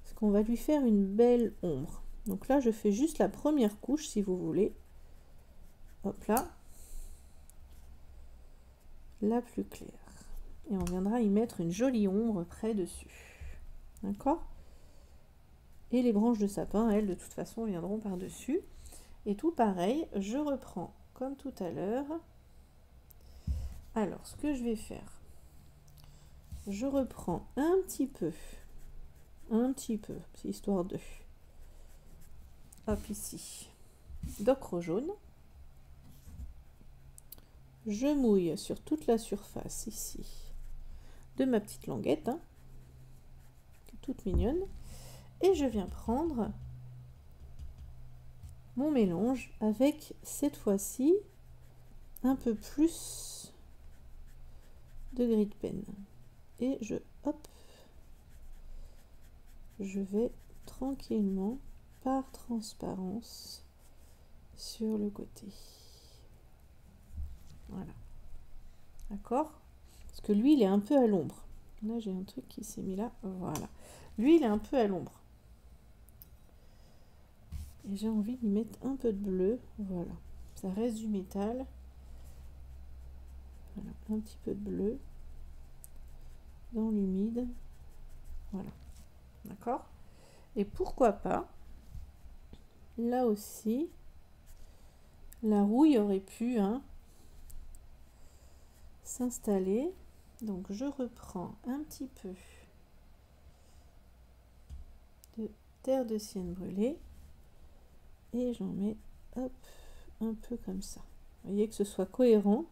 parce qu'on va lui faire une belle ombre. Donc là, je fais juste la première couche, si vous voulez. Hop là. La plus claire. Et on viendra y mettre une jolie ombre près dessus. D'accord? Et les branches de sapin, elles, de toute façon, viendront par-dessus. Et tout pareil, je reprends comme tout à l'heure. Alors, ce que je vais faire, je reprends un petit peu, c'est histoire de... Hop, ici, d'ocre jaune. Je mouille sur toute la surface, ici, de ma petite languette, hein, qui est toute mignonne. Et je viens prendre mon mélange avec, cette fois-ci, un peu plus de gris de pen. Et je, hop, je vais tranquillement, par transparence, sur le côté. Voilà. D'accord? Parce que lui, il est un peu à l'ombre. Là, j'ai un truc qui s'est mis là. Voilà. Lui, il est un peu à l'ombre. Et j'ai envie d'y mettre un peu de bleu. Voilà. Ça reste du métal. Voilà. Un petit peu de bleu. Dans l'humide. Voilà. D'accord? Et pourquoi pas, là aussi, la rouille aurait pu s'installer. Donc je reprends un petit peu de terre de sienne brûlée et j'en mets, hop, un peu comme ça. Vous voyez, que ce soit cohérent,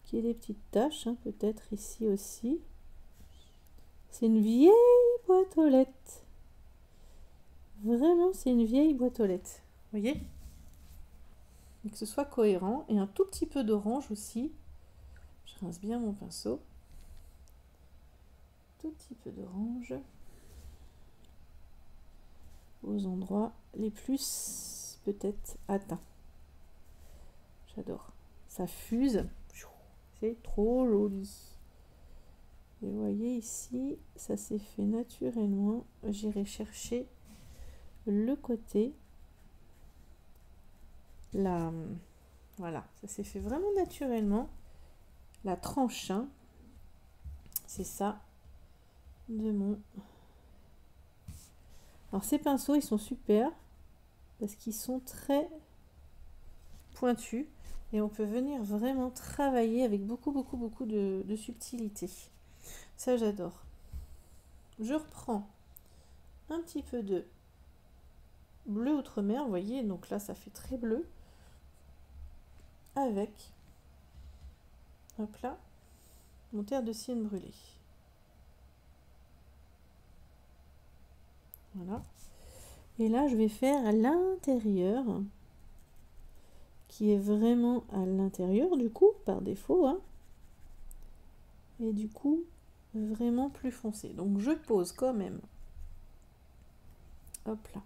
qu'il y ait des petites taches, hein, peut-être ici aussi. C'est une vieille boîte aux lettres. Vraiment, c'est une vieille boîte aux lettres. Vous voyez? Et que ce soit cohérent. Et un tout petit peu d'orange aussi. Je rince bien mon pinceau. Tout petit peu d'orange. Aux endroits les plus peut-être atteints. J'adore. Ça fuse. C'est trop joli. Et vous voyez ici, ça s'est fait naturellement. J'irai chercher le côté. Là, voilà, ça s'est fait vraiment naturellement. La tranche, hein, c'est ça de mon... Alors ces pinceaux, ils sont super parce qu'ils sont très pointus et on peut venir vraiment travailler avec beaucoup de subtilité. Ça, j'adore. Je reprends un petit peu de bleu outre-mer, vous voyez, donc là, ça fait très bleu. Avec, hop là, mon terre de sienne brûlée. Voilà. Et là, je vais faire à l'intérieur, qui est vraiment à l'intérieur, du coup, par défaut, hein. Et du coup, vraiment plus foncé. Donc, je pose quand même, hop là,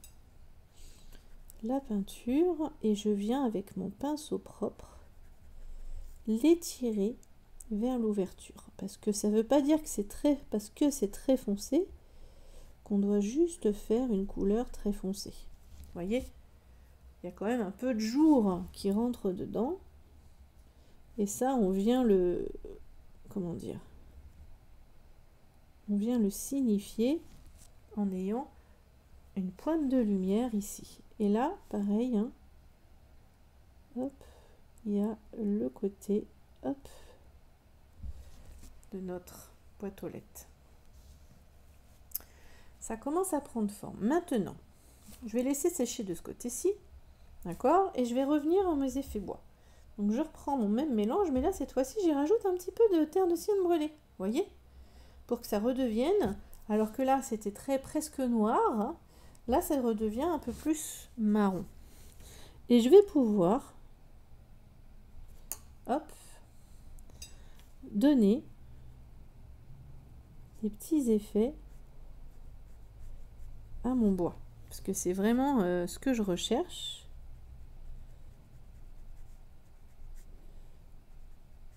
la peinture, et je viens avec mon pinceau propre l'étirer vers l'ouverture. Parce que ça ne veut pas dire que c'est très, parce que c'est très foncé, qu'on doit juste faire une couleur très foncée. Vous voyez, il y a quand même un peu de jour qui rentre dedans. Et ça, on vient le... Comment dire? On vient le signifier en ayant une pointe de lumière ici. Et là, pareil, hein, hop, il y a le côté, hop, de notre boîte aux lettres. Ça commence à prendre forme. Maintenant, je vais laisser sécher de ce côté-ci, d'accord? Et je vais revenir à mes effets bois. Donc je reprends mon même mélange, mais là, cette fois-ci, j'y rajoute un petit peu de terre de sienne brûlée, vous voyez? Pour que ça redevienne, alors que là, c'était très presque noir, hein, là, ça redevient un peu plus marron. Et je vais pouvoir, hop, donner des petits effets à mon bois. Parce que c'est vraiment ce que je recherche.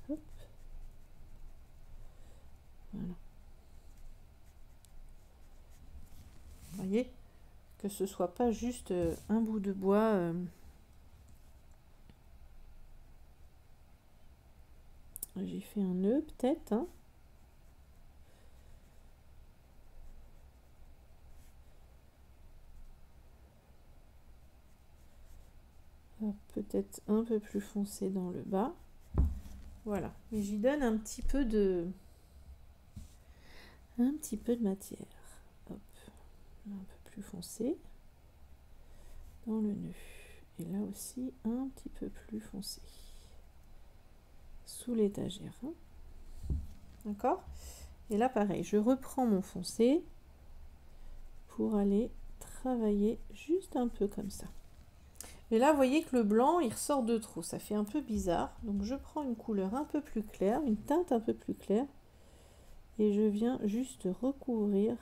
Hop. Voilà. Vous voyez, que ce soit pas juste un bout de bois. J'ai fait un nœud peut-être. Hein. Peut-être un peu plus foncé dans le bas. Voilà. Mais j'y donne un petit peu de matière. Hop. Un peu plus foncé dans le nœud. Et là aussi un petit peu plus foncé. Sous l'étagère. Hein. D'accord? Et là pareil, je reprends mon foncé pour aller travailler juste un peu comme ça. Et là, vous voyez que le blanc, il ressort de trop. Ça fait un peu bizarre. Donc, je prends une couleur un peu plus claire, une teinte un peu plus claire. Et je viens juste recouvrir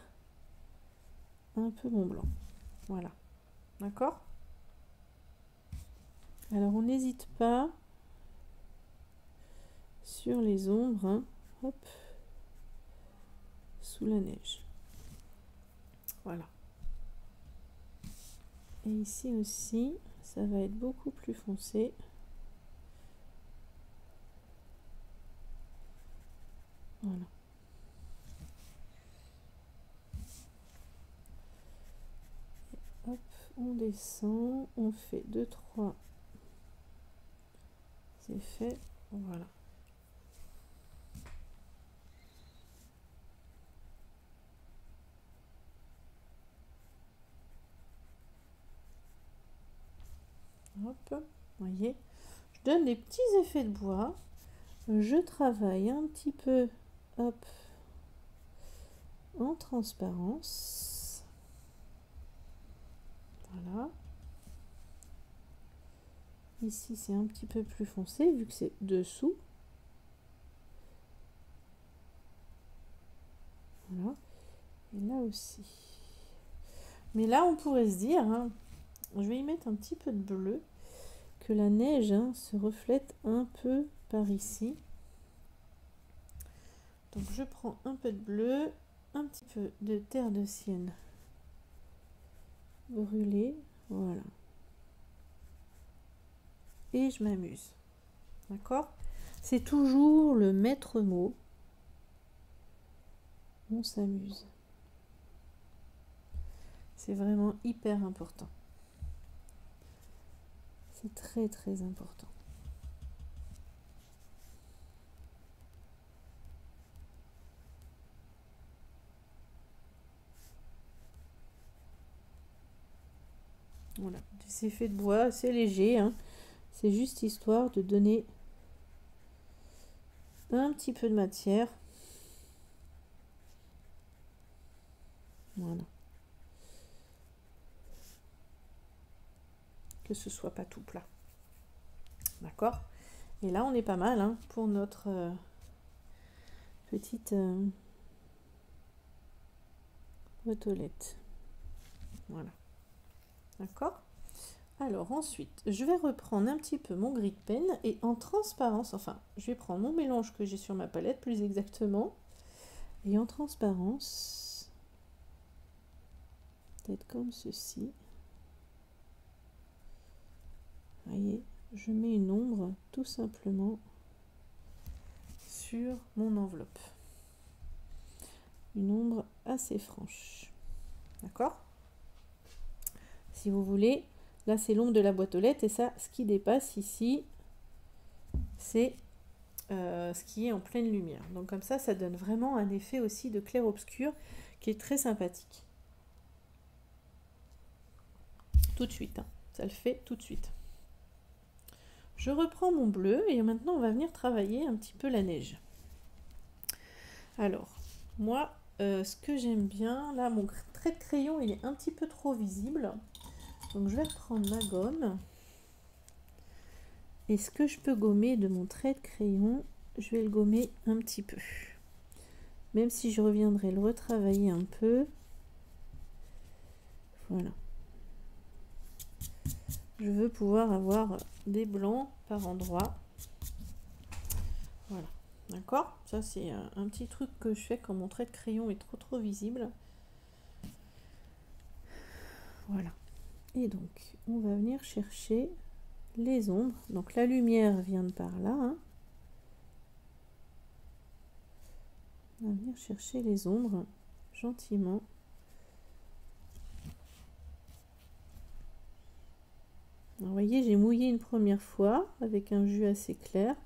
un peu mon blanc. Voilà. D'accord? Alors, on n'hésite pas sur les ombres. Hein. Hop. Sous la neige. Voilà. Et ici aussi, ça va être beaucoup plus foncé. Voilà. Et hop, on descend, on fait 2-3 effets. Voilà. Hop, voyez, je donne des petits effets de bois, je travaille un petit peu, hop, en transparence, voilà, ici c'est un petit peu plus foncé vu que c'est dessous, voilà, et là aussi, mais là on pourrait se dire, hein, je vais y mettre un petit peu de bleu, que la neige hein, se reflète un peu par ici. Donc je prends un peu de bleu, un petit peu de terre de sienne brûlée, voilà. Et je m'amuse. D'accord? C'est toujours le maître mot. On s'amuse. C'est vraiment hyper important. C'est très très important. Voilà, des effets de bois assez légers. Hein. C'est juste histoire de donner un petit peu de matière. Voilà. Que ce soit pas tout plat. D'accord? Et là, on est pas mal hein, pour notre petite boîtelette. Voilà. D'accord? Alors ensuite, je vais reprendre un petit peu mon gris de pen et en transparence, enfin, je vais prendre mon mélange que j'ai sur ma palette plus exactement. Et en transparence, peut-être comme ceci. Vous voyez, je mets une ombre tout simplement sur mon enveloppe. Une ombre assez franche. D'accord? Si vous voulez, là c'est l'ombre de la boîte aux lettres et ça, ce qui dépasse ici, c'est ce qui est en pleine lumière. Donc comme ça donne vraiment un effet aussi de clair-obscur qui est très sympathique. Tout de suite, hein. Ça le fait tout de suite. Je reprends mon bleu et maintenant on va venir travailler un petit peu la neige. Alors, moi, ce que j'aime bien, là mon trait de crayon il est un petit peu trop visible. Donc je vais reprendre ma gomme. Et ce que je peux gommer de mon trait de crayon, je vais le gommer un petit peu. Même si je reviendrai le retravailler un peu. Voilà. Je veux pouvoir avoir des blancs par endroit. Voilà. D'accord? Ça, c'est un petit truc que je fais quand mon trait de crayon est trop visible. Voilà. Et donc, on va venir chercher les ombres. Donc, la lumière vient de par là. Hein. On va venir chercher les ombres gentiment. Alors, vous voyez, j'ai mouillé une première fois avec un jus assez clair.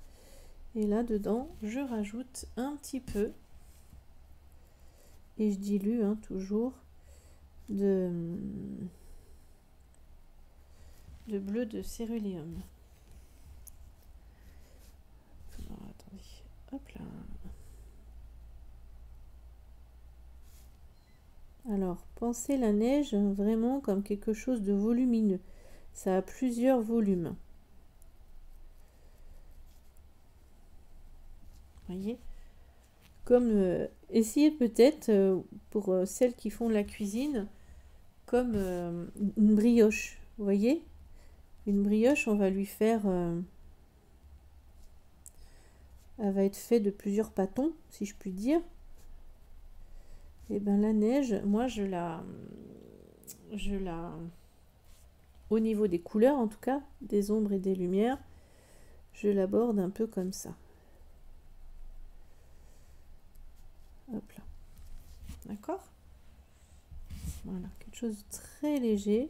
Et là, dedans, je rajoute un petit peu. Et je dilue hein, toujours de bleu de céruléum. Alors, attendez. Hop là. Alors, pensez la neige vraiment comme quelque chose de volumineux. Ça a plusieurs volumes. Voyez, comme essayez peut-être pour celles qui font de la cuisine comme une brioche. Vous voyez, une brioche, on va lui faire elle va être faite de plusieurs pâtons, si je puis dire. Et ben la neige, moi je la au niveau des couleurs en tout cas, des ombres et des lumières, je l'aborde un peu comme ça. Hop là. D'accord? Voilà, quelque chose de très léger.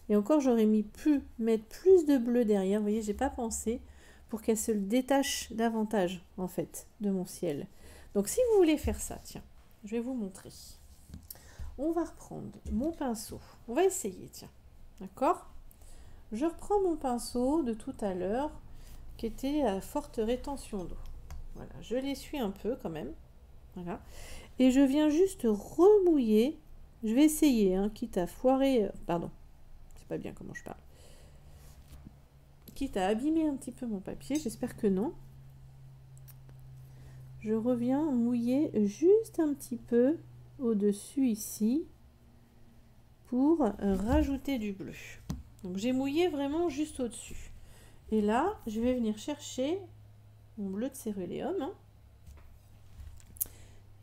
Et encore, j'aurais pu mettre plus de bleu derrière. Vous voyez, j'ai pas pensé pour qu'elle se détache davantage, en fait, de mon ciel. Donc, si vous voulez faire ça, tiens, je vais vous montrer. On va reprendre mon pinceau. On va essayer, tiens. D'accord? Je reprends mon pinceau de tout à l'heure, qui était à forte rétention d'eau. Voilà, je l'essuie un peu quand même. Voilà. Et je viens juste remouiller. Je vais essayer, hein, quitte à foirer... pardon, c'est pas bien comment je parle. Quitte à abîmer un petit peu mon papier, j'espère que non. Je reviens mouiller juste un petit peu au-dessus ici pour rajouter du bleu. Donc j'ai mouillé vraiment juste au-dessus. Et là, je vais venir chercher mon bleu de céruléum. Hein,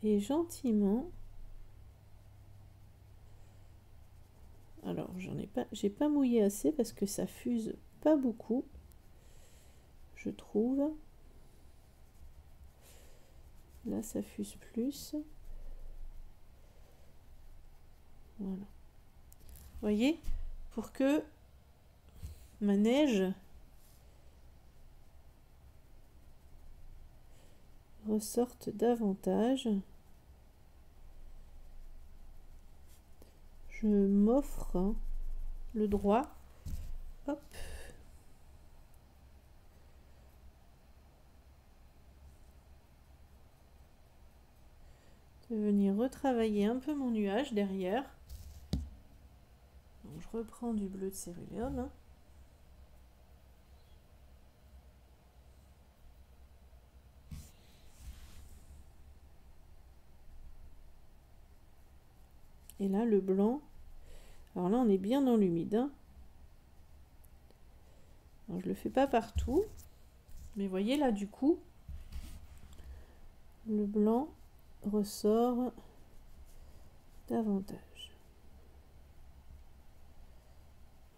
et gentiment... Alors, j'ai pas mouillé assez parce que ça fuse pas beaucoup, je trouve. Là, ça fuse plus. Voilà. Vous voyez, pour que ma neige ressorte davantage, je m'offre le droit, hop, de venir retravailler un peu mon nuage derrière. Donc, je reprends du bleu de céruléum. Hein. Et là, le blanc. Alors là, on est bien dans l'humide. Hein. Alors, je le fais pas partout. Mais voyez là, du coup, le blanc ressort davantage.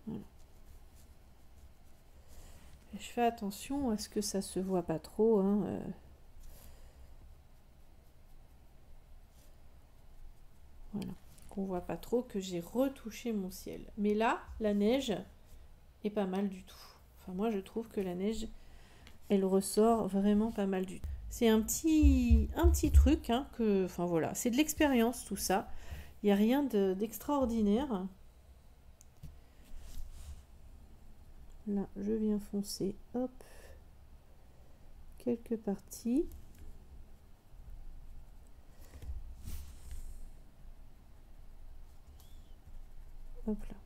Voilà. Et je fais attention à ce que ça se voit pas trop. Hein, voilà. Qu'on voit pas trop que j'ai retouché mon ciel. Mais là, la neige est pas mal du tout. Enfin, moi, je trouve que la neige, elle ressort vraiment pas mal du tout. C'est un petit truc hein, que, enfin voilà, c'est de l'expérience tout ça. Il n'y a rien d'extraordinaire. Là, je viens foncer, hop, quelques parties. Hop là,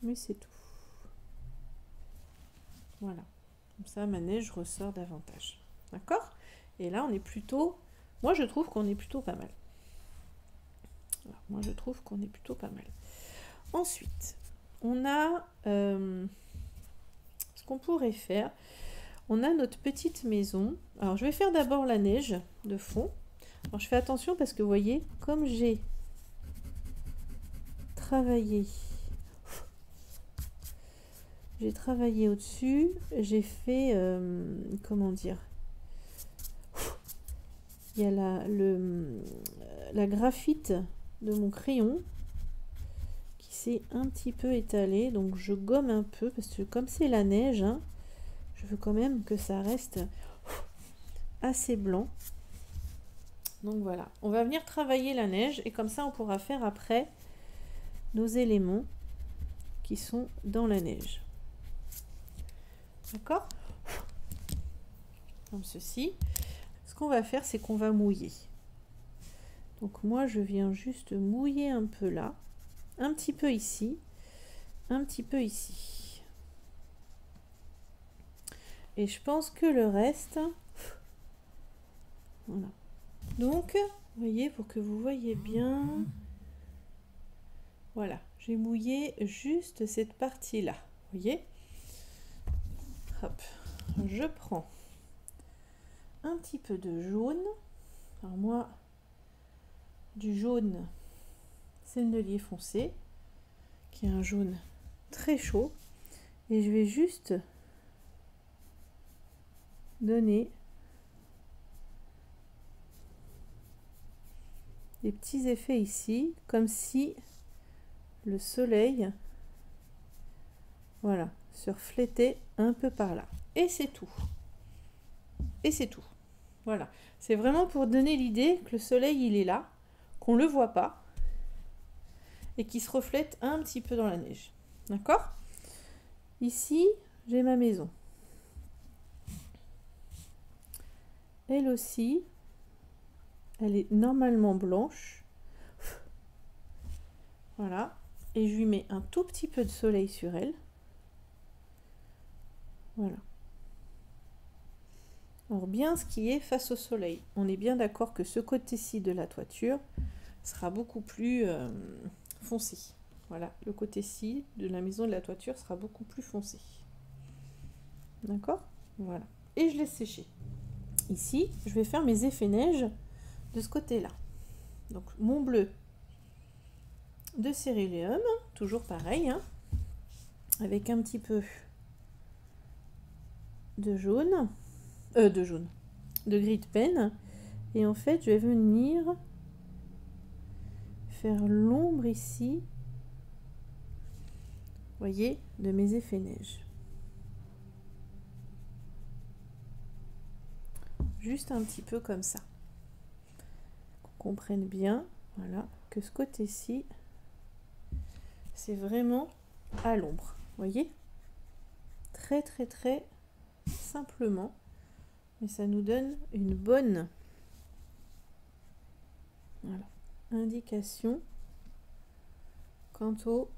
mais c'est tout. Voilà, comme ça ma neige ressort davantage. D'accord? Et là, on est plutôt... Moi, je trouve qu'on est plutôt pas mal. Voilà, moi, je trouve qu'on est plutôt pas mal. Ensuite, on a... ce qu'on pourrait faire... On a notre petite maison. Alors, je vais faire d'abord la neige de fond. Alors, je fais attention parce que, vous voyez, comme j'ai travaillé au-dessus, j'ai fait... comment dire? Il y a la graphite de mon crayon qui s'est un petit peu étalée. Donc, je gomme un peu parce que comme c'est la neige... Hein, je veux quand même que ça reste assez blanc. Donc voilà, on va venir travailler la neige et comme ça on pourra faire après nos éléments qui sont dans la neige. D'accord? Comme ceci. Ce qu'on va faire, c'est qu'on va mouiller. Donc moi je viens juste mouiller un peu là, un petit peu ici, un petit peu ici. Et je pense que le reste, voilà. Donc, vous voyez, pour que vous voyez bien, voilà, j'ai mouillé juste cette partie-là, vous voyez. Hop, je prends un petit peu de jaune. Alors moi, du jaune sennelier foncé, qui est un jaune très chaud, et je vais juste donner des petits effets ici, comme si le soleil, voilà, se reflétait un peu par là. Et c'est tout. Et c'est tout. Voilà. C'est vraiment pour donner l'idée que le soleil, il est là, qu'on ne le voit pas, et qui se reflète un petit peu dans la neige. D'accord? Ici, j'ai ma maison. Elle aussi, elle est normalement blanche. Voilà. Et je lui mets un tout petit peu de soleil sur elle. Voilà. Alors bien ce qui est face au soleil. On est bien d'accord que ce côté-ci de la toiture sera beaucoup plus foncé. Voilà, le côté-ci de la maison de la toiture sera beaucoup plus foncé. D'accord? Voilà. Et je laisse sécher. Ici, je vais faire mes effets neige de ce côté-là. Donc mon bleu de céruléum, toujours pareil, hein, avec un petit peu de jaune, de gris de pen. Et en fait, je vais venir faire l'ombre ici, voyez, de mes effets neige. Juste un petit peu comme ça. Qu'on comprenne bien, voilà, que ce côté-ci, c'est vraiment à l'ombre, voyez, très très très simplement, mais ça nous donne une bonne, voilà, indication quant au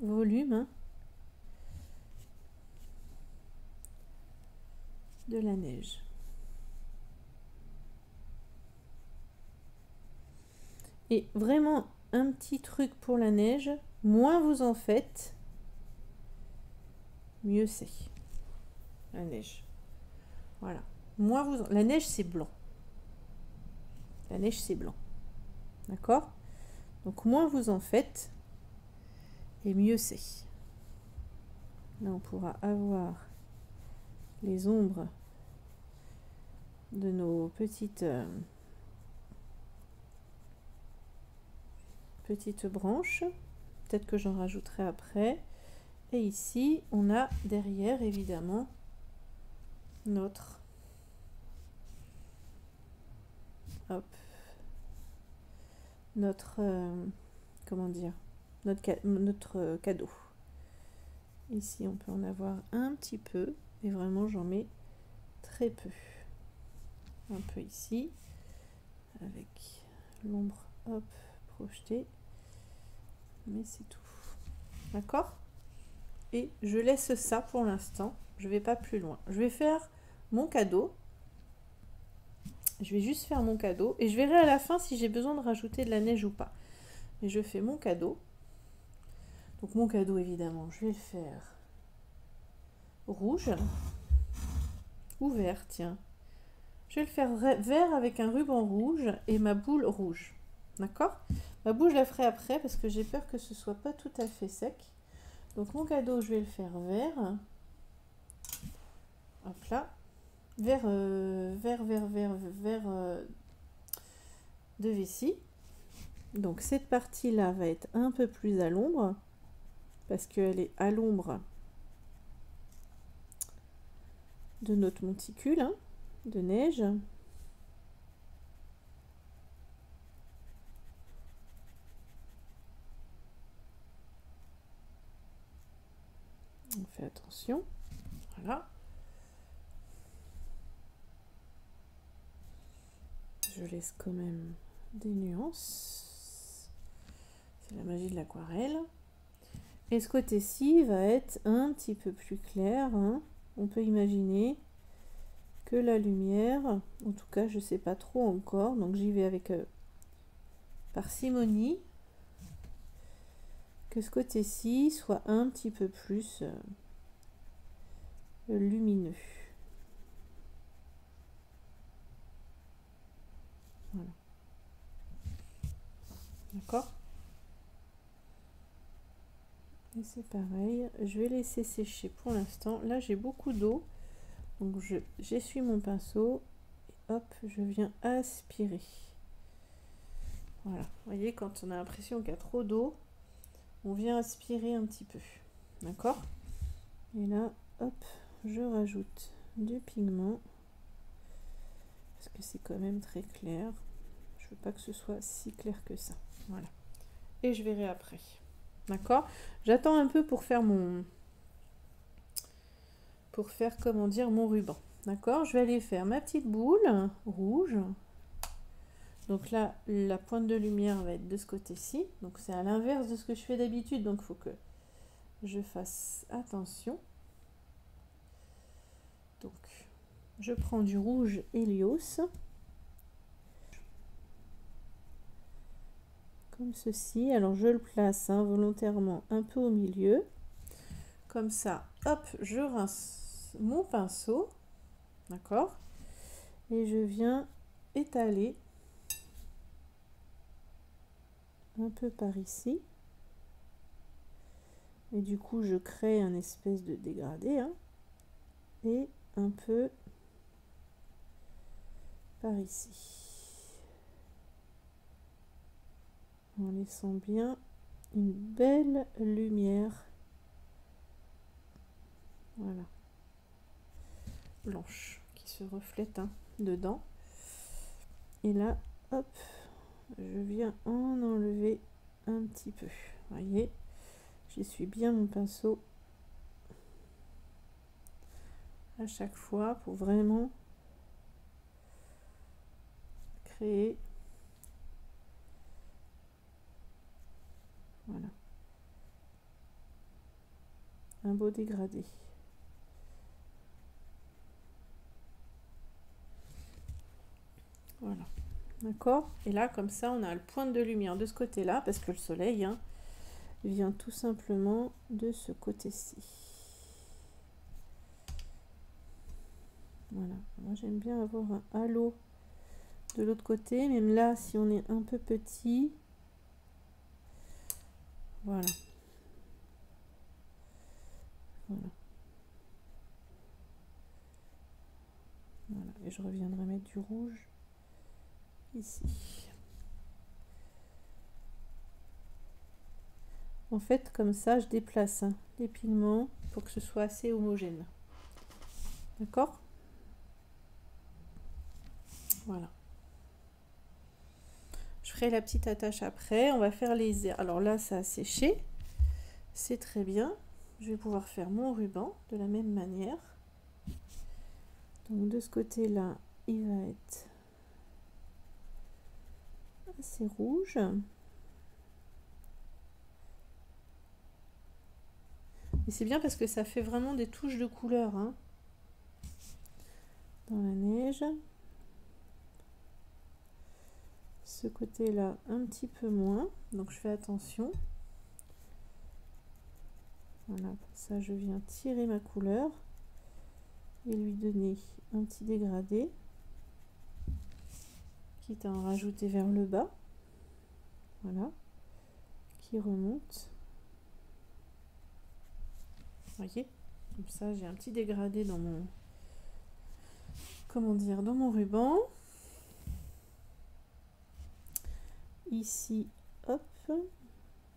volume, hein, de la neige. Et vraiment un petit truc pour la neige, moins vous en faites, mieux c'est. La neige. Voilà. Moins vous en... La neige c'est blanc. La neige c'est blanc. D'accord? Donc moins vous en faites, et mieux c'est. Là on pourra avoir les ombres de nos petites branches. Peut-être que j'en rajouterai après. Et ici, on a derrière, évidemment, notre... Hop. Notre... comment dire? Notre cadeau. Ici, on peut en avoir un petit peu. Et vraiment, j'en mets très peu. Un peu ici. Avec l'ombre, hop, projetée. Mais c'est tout. D'accord? Et je laisse ça pour l'instant. Je vais pas plus loin. Je vais faire mon cadeau. Je vais juste faire mon cadeau et je verrai à la fin si j'ai besoin de rajouter de la neige ou pas. Mais je fais mon cadeau. Donc mon cadeau, évidemment, je vais le faire rouge ou vert, tiens. Je vais le faire vert avec un ruban rouge et ma boule rouge. D'accord? Ma boule, je la ferai après parce que j'ai peur que ce soit pas tout à fait sec. Donc mon cadeau, je vais le faire vert. Hop là. Vert de vessie. Donc cette partie-là va être un peu plus à l'ombre parce qu'elle est à l'ombre de notre monticule hein, de neige. On fait attention. Voilà. Je laisse quand même des nuances. C'est la magie de l'aquarelle. Et ce côté-ci va être un petit peu plus clair. Hein. On peut imaginer que la lumière, en tout cas je ne sais pas trop encore, donc j'y vais avec parcimonie, que ce côté-ci soit un petit peu plus lumineux. Voilà. D'accord? Et c'est pareil, je vais laisser sécher pour l'instant. Là j'ai beaucoup d'eau, donc j'essuie mon pinceau et hop, je viens aspirer. Voilà, vous voyez, quand on a l'impression qu'il y a trop d'eau, on vient aspirer un petit peu. D'accord? Et là, hop, je rajoute du pigment parce que c'est quand même très clair. Je veux pas que ce soit si clair que ça. Voilà. Et je verrai après. D'accord? J'attends un peu pour faire comment dire, mon ruban. D'accord? Je vais aller faire ma petite boule rouge. Donc là, la pointe de lumière va être de ce côté-ci. Donc c'est à l'inverse de ce que je fais d'habitude. Donc il faut que je fasse attention. Donc je prends du rouge Helios. Comme ceci. Alors je le place hein, volontairement un peu au milieu. Comme ça, hop, je rince mon pinceau. D'accord? Et je viens étaler un peu par ici. Et du coup, je crée un espèce de dégradé. Hein, et un peu par ici. En laissant bien une belle lumière. Voilà. Blanche qui se reflète hein, dedans. Et là, hop, je viens en enlever un petit peu. Voyez, j'essuie bien mon pinceau à chaque fois pour vraiment créer. Voilà. Un beau dégradé. Voilà. D'accord? Et là, comme ça, on a le point de lumière de ce côté-là, parce que le soleil hein, vient tout simplement de ce côté-ci. Voilà. Moi, j'aime bien avoir un halo de l'autre côté, même là, si on est un peu petit. Voilà. Voilà. Voilà. Et je reviendrai mettre du rouge ici. En fait, comme ça, je déplace hein, les pigments pour que ce soit assez homogène. D'accord? Voilà. Je ferai la petite attache après. On va faire les airs. Alors là, ça a séché. C'est très bien. Je vais pouvoir faire mon ruban de la même manière. Donc de ce côté-là, il va être assez rouge. Et c'est bien parce que ça fait vraiment des touches de couleur hein, dans la neige. ce côté-là un petit peu moins, donc je fais attention. Voilà, comme ça je viens tirer ma couleur et lui donner un petit dégradé, quitte à en rajouter vers le bas. Voilà, qui remonte. Voyez, comme ça j'ai un petit dégradé dans mon, comment dire, dans mon ruban. Ici, hop,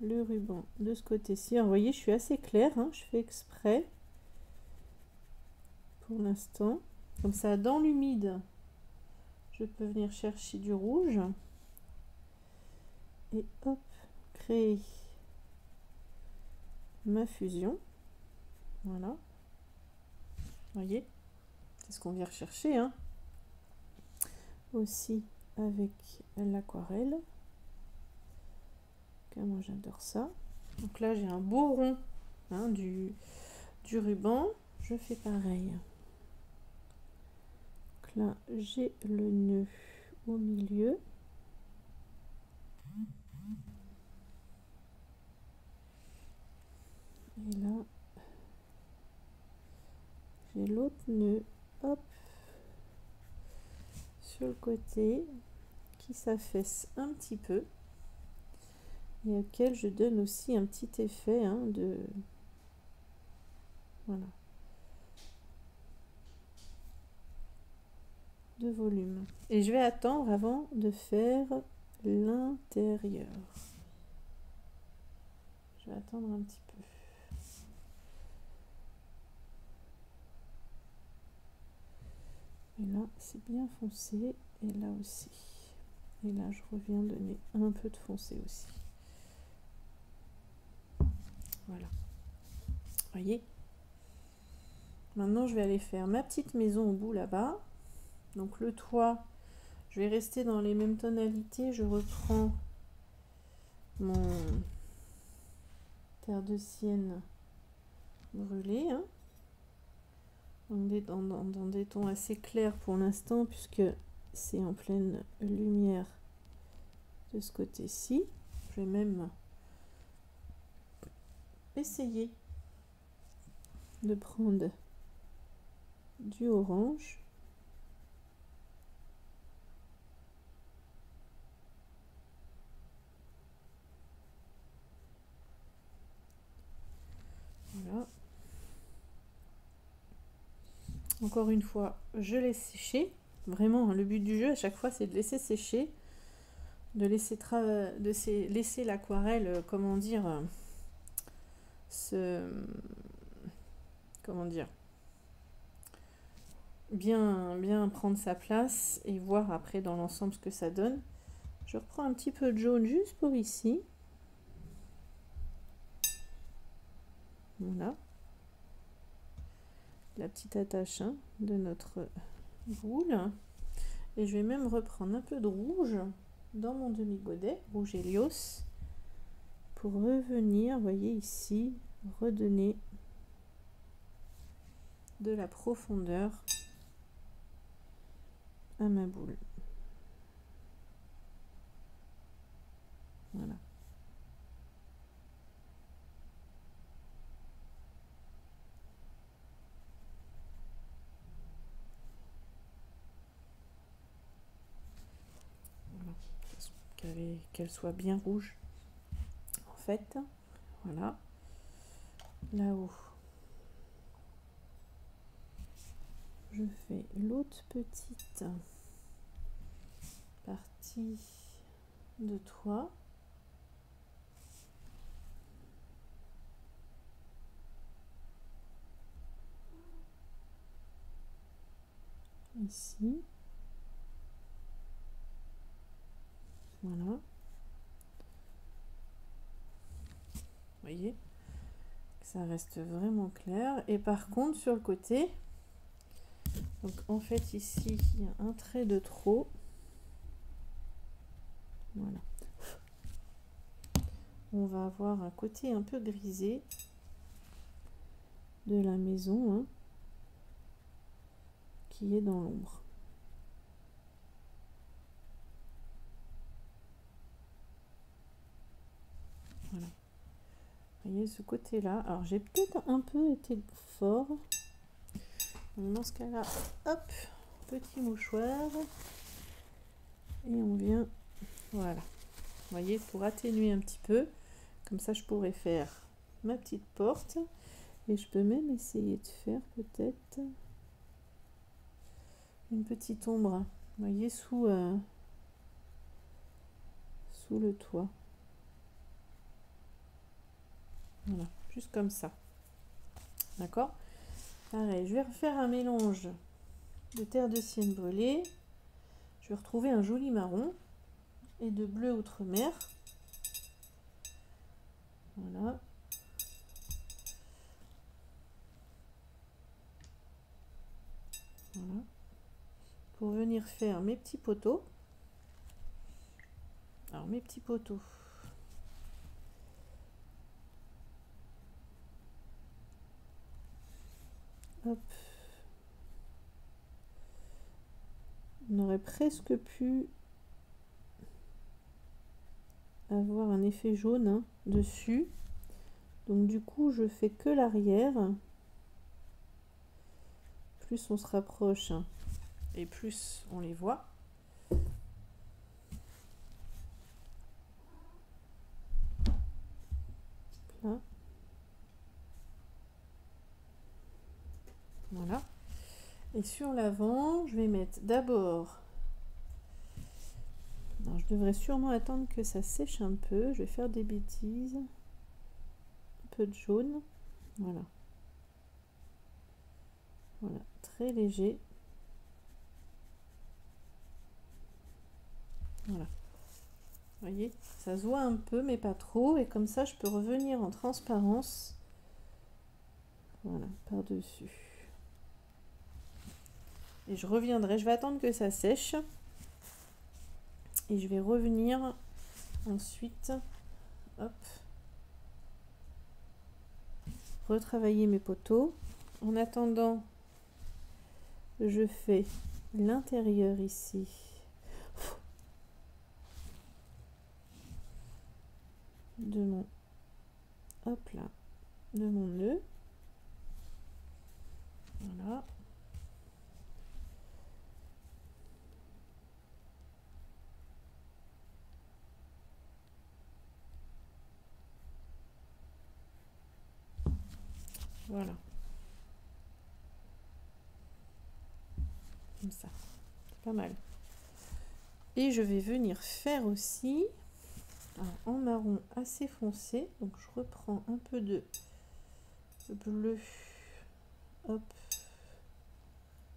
le ruban de ce côté-ci. Vous voyez, je suis assez claire, hein, je fais exprès pour l'instant. Comme ça, dans l'humide, je peux venir chercher du rouge et hop, créer ma fusion. Voilà. Vous voyez, c'est ce qu'on vient rechercher, hein. Aussi avec l'aquarelle. Moi j'adore ça. Donc là j'ai un beau rond, hein, du ruban. Je fais pareil. Donc là j'ai le nœud au milieu. Et là j'ai l'autre nœud, hop, sur le côté, qui s'affaisse un petit peu et auquel je donne aussi un petit effet, hein, de, voilà, de volume. Et je vais attendre avant de faire l'intérieur. Je vais attendre un petit peu. Et là c'est bien foncé, et là aussi. Et là je reviens donner un peu de foncé aussi. Voilà. Voyez. Maintenant je vais aller faire ma petite maison au bout là-bas. Donc le toit, je vais rester dans les mêmes tonalités. Je reprends mon terre de sienne brûlée, hein, dans des tons assez clairs pour l'instant, puisque c'est en pleine lumière de ce côté-ci. Je vais même essayer de prendre du orange. Voilà. Encore une fois, je laisse sécher. Vraiment, le but du jeu à chaque fois, c'est de laisser sécher, de laisser l'aquarelle, comment dire, comment dire, bien prendre sa place et voir après dans l'ensemble ce que ça donne. Je reprends un petit peu de jaune juste pour ici. Voilà. La petite attache, hein, de notre boule. Et je vais même reprendre un peu de rouge dans mon demi-godet, rouge Helios, pour revenir, vous voyez ici, redonner de la profondeur à ma boule. Voilà. Qu'elle soit bien rouge, en fait. Voilà. Là-haut, je fais l'autre petite partie de toit. Ici. Voilà. Vous voyez, ça reste vraiment clair. Et par contre, sur le côté, donc en fait ici, il y a un trait de trop. Voilà. On va avoir un côté un peu grisé de la maison, hein, qui est dans l'ombre. Vous voyez ce côté-là. Alors j'ai peut-être un peu été fort. Donc, dans ce cas-là, hop, petit mouchoir. Et on vient, voilà. Vous voyez, pour atténuer un petit peu. Comme ça, je pourrais faire ma petite porte. Et je peux même essayer de faire peut-être une petite ombre. Vous voyez, sous le toit. Voilà, juste comme ça. D'accord? Pareil, je vais refaire un mélange de terre de sienne brûlée. Je vais retrouver un joli marron et de bleu outre-mer. Voilà. Voilà. Pour venir faire mes petits poteaux. Alors mes petits poteaux. Hop. On aurait presque pu avoir un effet jaune hein, dessus. Donc du coup, je fais que l'arrière. Plus on se rapproche hein, et plus on les voit. Là. Voilà. Et sur l'avant, je vais mettre d'abord... Je devrais sûrement attendre que ça sèche un peu. Je vais faire des bêtises. Un peu de jaune. Voilà. Voilà, très léger. Voilà. Vous voyez, ça se voit un peu, mais pas trop. Et comme ça, je peux revenir en transparence. Voilà, par-dessus. Et je reviendrai, je vais attendre que ça sèche. Et je vais revenir ensuite, hop, retravailler mes poteaux. En attendant, je fais l'intérieur ici. De mon, hop là, de mon nœud. Voilà. Voilà. Comme ça. C'est pas mal. Et je vais venir faire aussi en marron assez foncé. Donc je reprends un peu de bleu. Hop.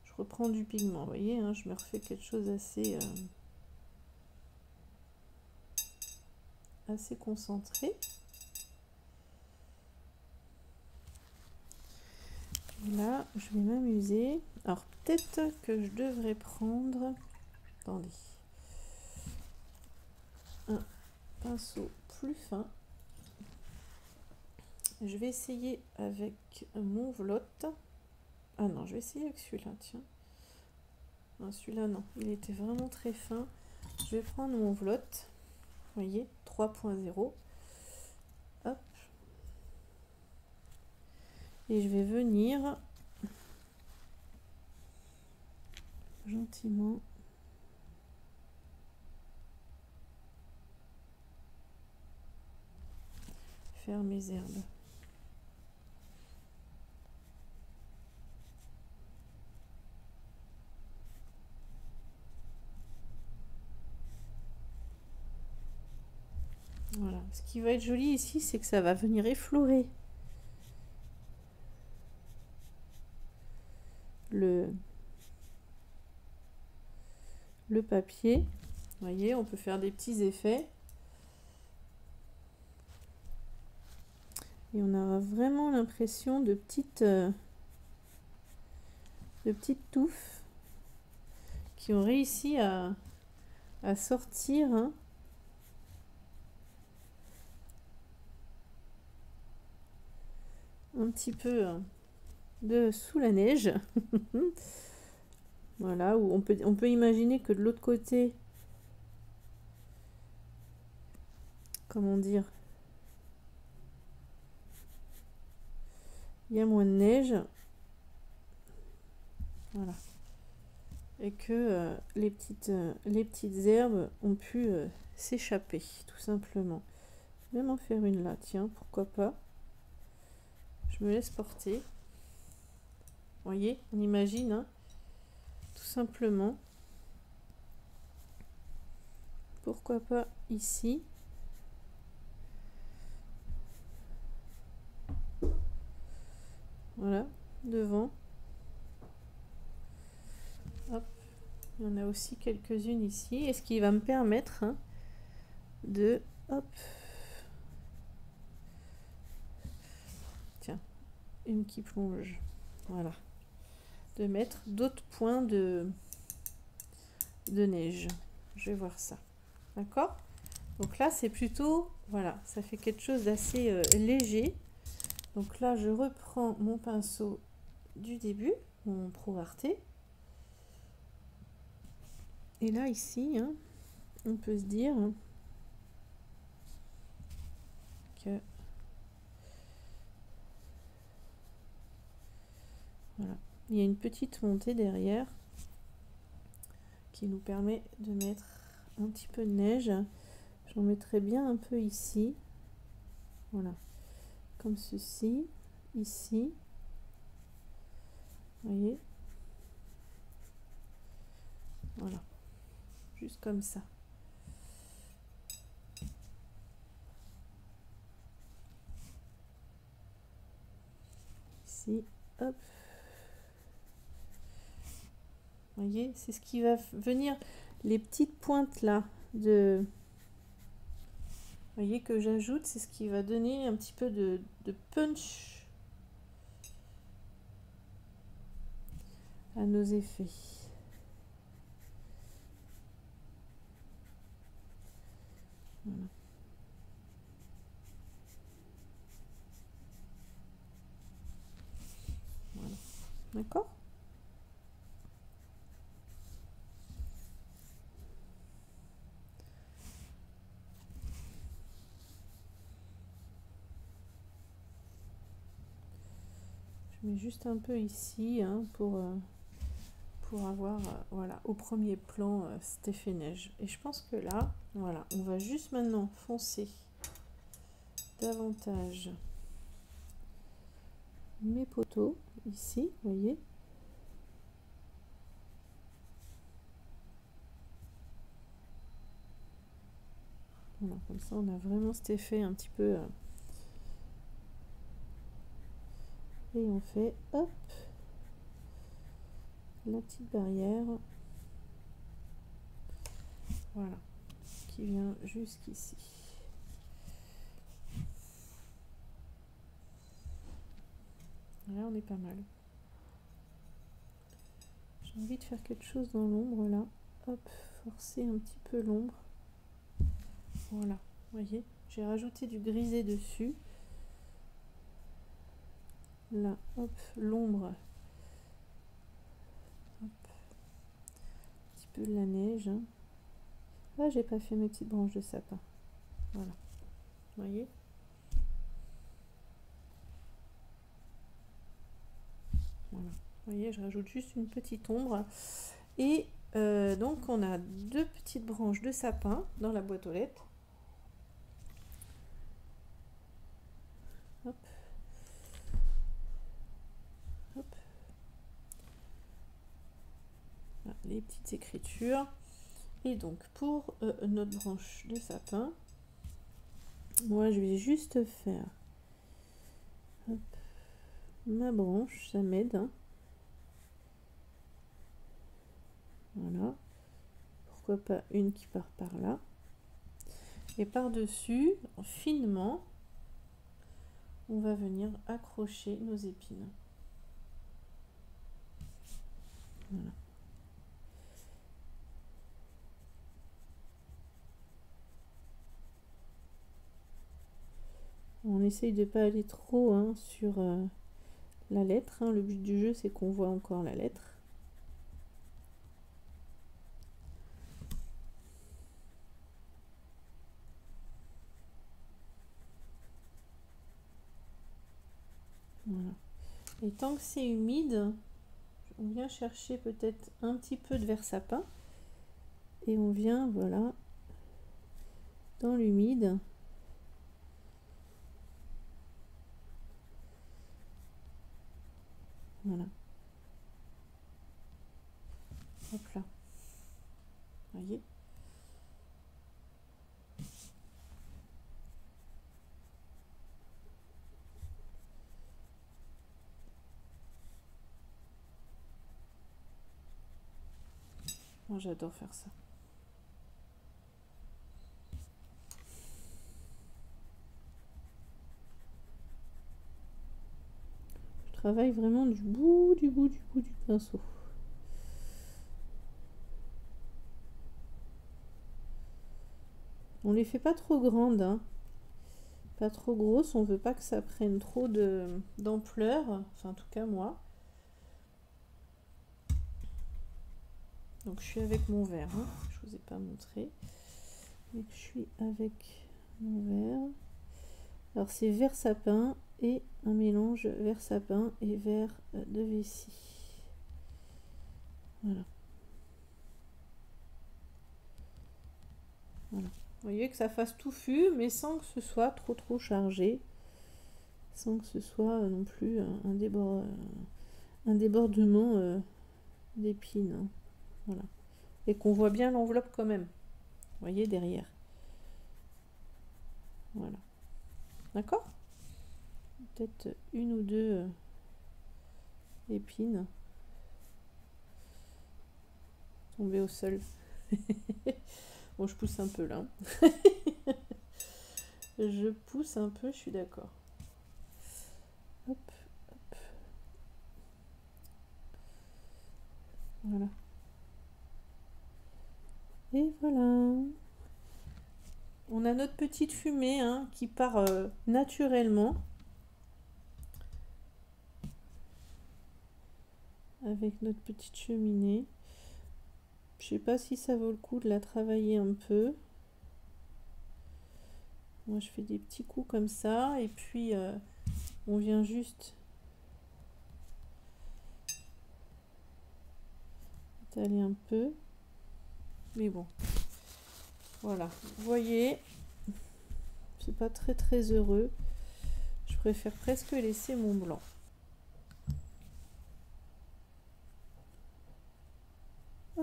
Je reprends du pigment. Vous voyez, hein, je me refais quelque chose assez, assez concentré. Là, je vais m'amuser. Alors, peut-être que je devrais prendre... Attendez. Un pinceau plus fin. Je vais essayer avec mon Vlot. Ah non, je vais essayer avec celui-là, tiens. Celui-là, non. Il était vraiment très fin. Je vais prendre mon Vlot. Vous voyez, 3.0. Hop. Et je vais venir gentiment faire mes herbes. Voilà. Ce qui va être joli ici, c'est que ça va venir effleurer le papier. Vous voyez, on peut faire des petits effets. Et on aura vraiment l'impression de petites touffes qui ont réussi à sortir hein, un petit peu de sous la neige. Voilà, où on peut imaginer que de l'autre côté, comment dire, il y a moins de neige. Voilà. Et que les petites herbes ont pu s'échapper, tout simplement. Je vais m'en faire une là, tiens, pourquoi pas. Je me laisse porter. Vous voyez, on imagine, hein, tout simplement. Pourquoi pas ici. Voilà, devant. Hop. Il y en a aussi quelques-unes ici. Et ce qui va me permettre de... Hop. Tiens, une qui plonge. Voilà. De mettre d'autres points de neige. Je vais voir ça. D'accord? Donc là, c'est plutôt... Voilà, ça fait quelque chose d'assez léger. Donc là, je reprends mon pinceau du début, mon Pro Arte. Et là, ici, hein, on peut se dire que... Voilà. Il y a une petite montée derrière qui nous permet de mettre un petit peu de neige. J'en mettrai bien un peu ici. Voilà. Comme ceci. Ici. Vous voyez? Voilà. Juste comme ça. Ici. Hop. Vous voyez, c'est ce qui va venir, les petites pointes là de... Vous voyez que j'ajoute, c'est ce qui va donner un petit peu de punch à nos effets. Voilà. Voilà. D'accord ? Je mets juste un peu ici pour avoir voilà, au premier plan cet effet neige. Et je pense que là, voilà, on va juste maintenant foncer davantage mes poteaux ici, vous voyez. Voilà, comme ça on a vraiment cet effet un petit peu et on fait hop la petite barrière, voilà, qui vient jusqu'ici. Là on est pas mal. J'ai envie de faire quelque chose dans l'ombre là, hop, forcer un petit peu l'ombre. Voilà, vous voyez, j'ai rajouté du grisé dessus. Là, hop, l'ombre. Un petit peu de la neige. Ah, j'ai pas fait mes petites branches de sapin. Voilà, vous voyez. Voilà, vous voyez, je rajoute juste une petite ombre. Et donc, on a deux petites branches de sapin dans la boîte aux lettres. Hop. Hop. Là, les petites écritures. Et donc, pour notre branche de sapin, moi, je vais juste faire hop, ma branche, ça m'aide. Voilà. Pourquoi pas une qui part par là. Et par-dessus, finement, on va venir accrocher nos épines. Voilà. On essaye de pas aller trop sur la lettre. Le but du jeu, c'est qu'on voit encore la lettre. Voilà. Et tant que c'est humide, on vient chercher peut-être un petit peu de verre sapin. Et on vient, voilà, dans l'humide. Voilà. Hop là. Voyez. Moi, j'adore faire ça. Je travaille vraiment du bout du pinceau. On les fait pas trop grandes, hein. Pas trop grosses, on veut pas que ça prenne trop d'ampleur, enfin en tout cas moi. Donc je suis avec mon verre, hein. Je vous ai pas montré, mais je suis avec mon verre. Alors c'est verre sapin et un mélange verre sapin et verre de vessie. Voilà. Voilà. Vous voyez que ça fasse touffu, mais sans que ce soit trop chargé, sans que ce soit non plus un débordement d'épines. Hein. Voilà. Et qu'on voit bien l'enveloppe quand même. Vous voyez derrière. Voilà. D'accord? Peut-être une ou deux épines tombées au sol. Bon, je pousse un peu là. Je pousse un peu, je suis d'accord. Hop, hop. Voilà. Et voilà. On a notre petite fumée hein, qui part naturellement. Avec notre petite cheminée. Je sais pas si ça vaut le coup de la travailler un peu. Moi je fais des petits coups comme ça et puis on vient juste étaler un peu. Mais bon, voilà. Vous voyez, c'est pas très heureux. Je préfère presque laisser mon blanc. Ah,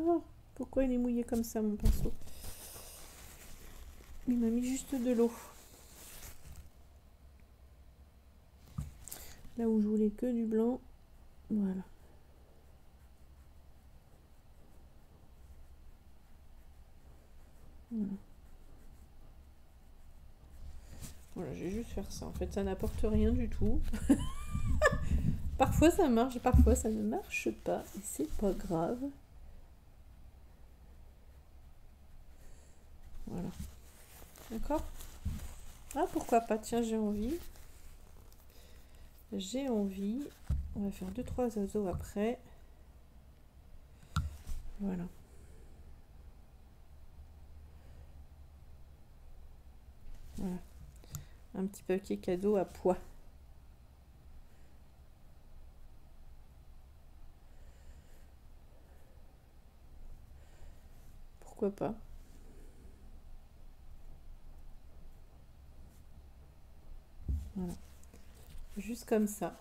pourquoi il est mouillé comme ça mon pinceau? Il m'a mis juste de l'eau. Là où je voulais que du blanc. Voilà. Voilà. Voilà, j'ai juste faire ça. En fait, ça n'apporte rien du tout. Parfois ça marche, parfois ça ne marche pas. Et c'est pas grave. Voilà. D'accord? Ah, pourquoi pas? Tiens, j'ai envie. J'ai envie. On va faire 2-3 oiseaux après. Voilà. Voilà. Un petit papier cadeau à pois. Pourquoi pas? Voilà. Juste comme ça.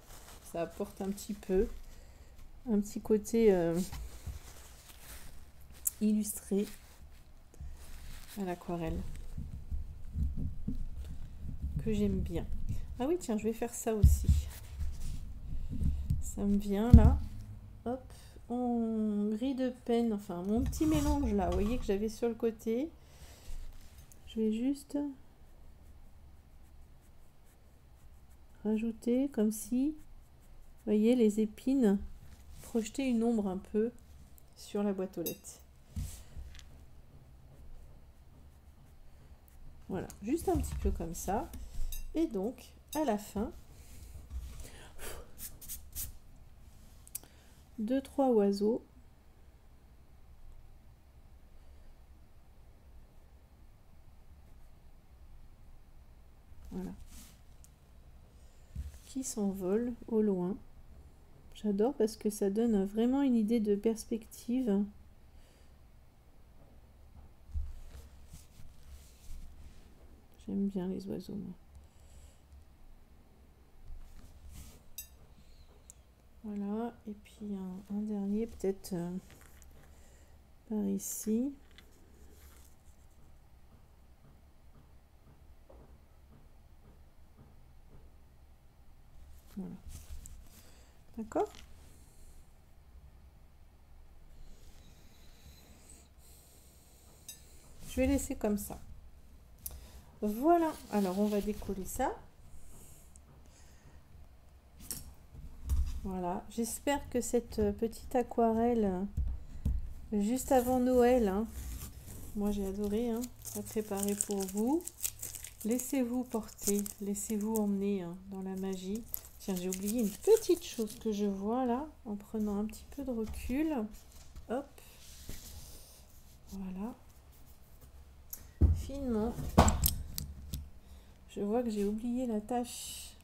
Ça apporte un petit peu. Un petit côté illustré à l'aquarelle. Que j'aime bien. Ah oui, tiens, je vais faire ça aussi. Ça me vient là. Hop, en gris de peine, enfin mon petit mélange là, vous voyez que j'avais sur le côté. Je vais juste rajouter comme si, vous voyez, les épines, projeter une ombre un peu sur la boîte aux lettres. Voilà, juste un petit peu comme ça. Et donc, à la fin, 2-3 oiseaux. Voilà. Qui s'envolent au loin. J'adore parce que ça donne vraiment une idée de perspective. J'aime bien les oiseaux, moi. Voilà, et puis un dernier peut-être par ici. Voilà. D'accord? Je vais laisser comme ça. Voilà, alors on va décoller ça. Voilà, j'espère que cette petite aquarelle juste avant Noël, hein, moi j'ai adoré, hein, à préparer pour vous. Laissez-vous porter, laissez-vous emmener hein, dans la magie. Tiens, j'ai oublié une petite chose que je vois là, en prenant un petit peu de recul. Hop, voilà. Finement. Je vois que j'ai oublié la tâche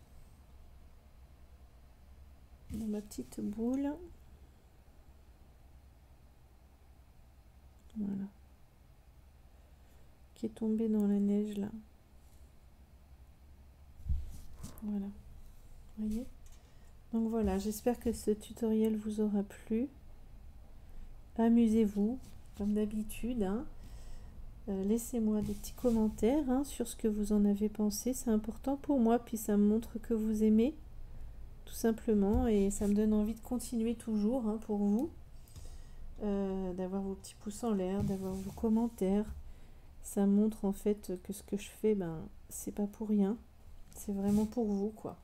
dans ma petite boule. Voilà. Qui est tombée dans la neige là. Voilà. Vous voyez? Donc voilà, j'espère que ce tutoriel vous aura plu. Amusez-vous, comme d'habitude. Hein. Laissez-moi des petits commentaires hein, sur ce que vous en avez pensé. C'est important pour moi, puis ça me montre que vous aimez, tout simplement. Et ça me donne envie de continuer toujours hein, pour vous. D'avoir vos petits pouces en l'air, d'avoir vos commentaires. Ça montre en fait que ce que je fais, ben, c'est pas pour rien. C'est vraiment pour vous, quoi.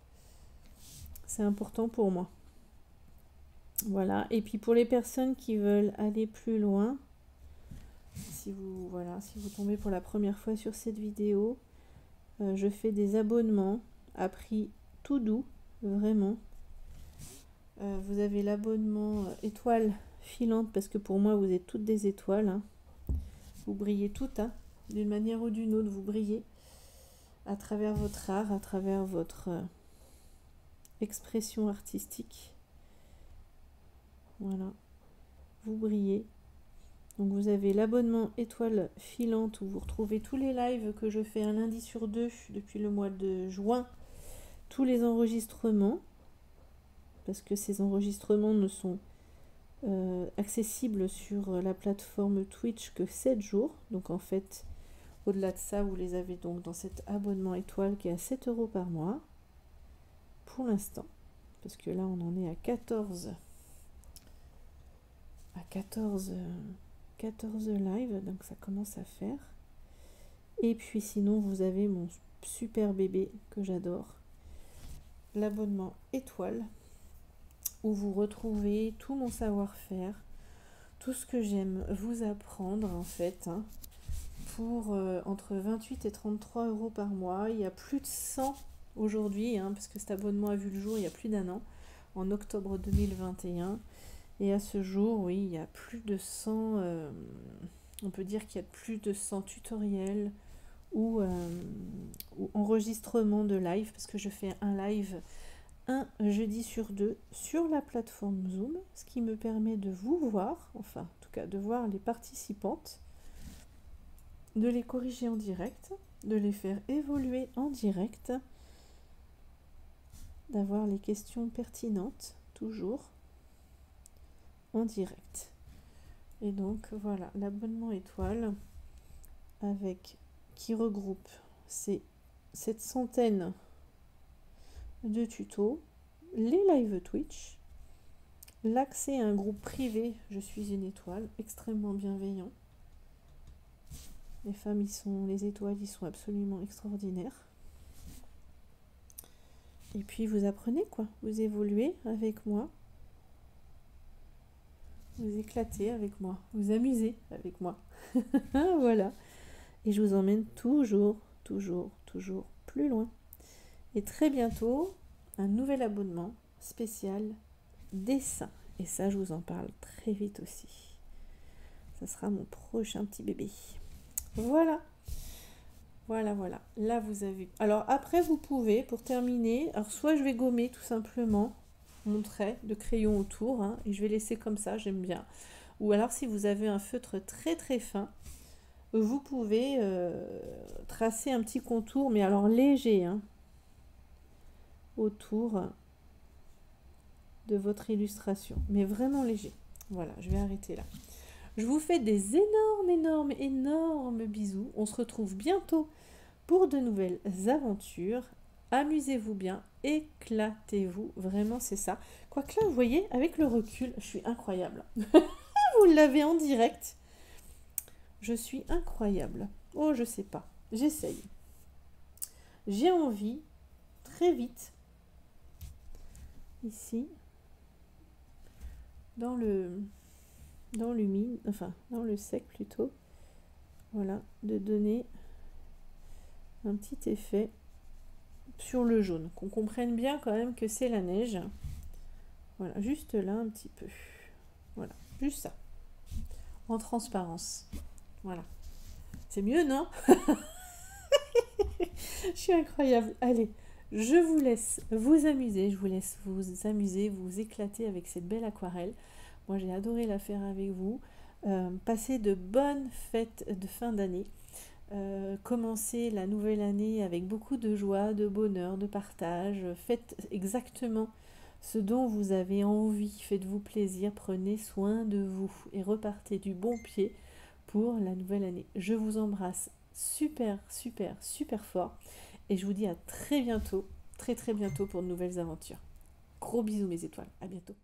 C'est important pour moi. Voilà. Et puis pour les personnes qui veulent aller plus loin, si vous tombez pour la première fois sur cette vidéo, je fais des abonnements à prix tout doux, vraiment. Vous avez l'abonnement étoile filante, parce que pour moi, vous êtes toutes des étoiles. Hein. Vous brillez toutes, hein. D'une manière ou d'une autre, vous brillez à travers votre art, à travers votre expression artistique. Voilà, vous brillez. Donc vous avez l'abonnement étoile filante où vous retrouvez tous les lives que je fais un lundi sur 2 depuis le mois de juin. Tous les enregistrements, parce que ces enregistrements ne sont accessibles sur la plateforme Twitch que 7 jours. Donc en fait, au-delà de ça, vous les avez donc dans cet abonnement étoile qui est à 7 € par mois. Pour l'instant, parce que là on en est à 14 lives, donc ça commence à faire. Et puis sinon vous avez mon super bébé que j'adore, l'abonnement étoile, où vous retrouvez tout mon savoir-faire, tout ce que j'aime vous apprendre en fait, hein, pour entre 28 et 33 € par mois. Il y a plus de 100 aujourd'hui, hein, parce que cet abonnement a vu le jour il y a plus d'1 an, en octobre 2021. Et à ce jour, oui, il y a plus de 100, on peut dire qu'il y a plus de 100 tutoriels ou enregistrements de live, parce que je fais un live un jeudi sur 2 sur la plateforme Zoom, ce qui me permet de vous voir, enfin, en tout cas, de voir les participantes, de les corriger en direct, de les faire évoluer en direct, d'avoir les questions pertinentes, toujours, en direct. Et donc voilà, l'abonnement étoile qui regroupe cette centaine de tutos, les live Twitch, l'accès à un groupe privé, je suis une étoile, extrêmement bienveillant. Les femmes, les étoiles, ils sont absolument extraordinaires. Et puis vous apprenez quoi, vous évoluez avec moi. Vous éclatez avec moi, vous amusez avec moi. Voilà. Et je vous emmène toujours plus loin. Et très bientôt, un nouvel abonnement spécial dessin. Et ça, je vous en parle très vite aussi. Ça sera mon prochain petit bébé. Voilà. Voilà. Là, vous avez... Alors après, vous pouvez, pour terminer, alors soit je vais gommer tout simplement. mon trait de crayon autour, hein, et je vais laisser comme ça, j'aime bien. Ou alors si vous avez un feutre très très fin, vous pouvez tracer un petit contour, mais alors léger, hein, autour de votre illustration, mais vraiment léger. Voilà, je vais arrêter là. Je vous fais des énormes bisous. On se retrouve bientôt pour de nouvelles aventures. Amusez-vous bien, éclatez-vous, vraiment c'est ça. Quoique là, vous voyez, avec le recul, je suis incroyable. Vous l'avez en direct. Je suis incroyable. Oh, je sais pas. J'essaye. J'ai envie, très vite, ici, dans l'humide, enfin, dans le sec plutôt, voilà, de donner un petit effet sur le jaune, qu'on comprenne bien quand même que c'est la neige. Voilà, juste là un petit peu. Voilà, juste ça. En transparence. Voilà. C'est mieux, non? Je suis incroyable. Allez, je vous laisse vous amuser. Je vous laisse vous amuser, vous éclater avec cette belle aquarelle. Moi, j'ai adoré la faire avec vous. Passez de bonnes fêtes de fin d'année. Commencez la nouvelle année avec beaucoup de joie, de bonheur, de partage. Faites exactement ce dont vous avez envie. Faites-vous plaisir, prenez soin de vous et repartez du bon pied pour la nouvelle année. Je vous embrasse super fort et je vous dis à très bientôt, très bientôt pour de nouvelles aventures. Gros bisous mes étoiles, à bientôt.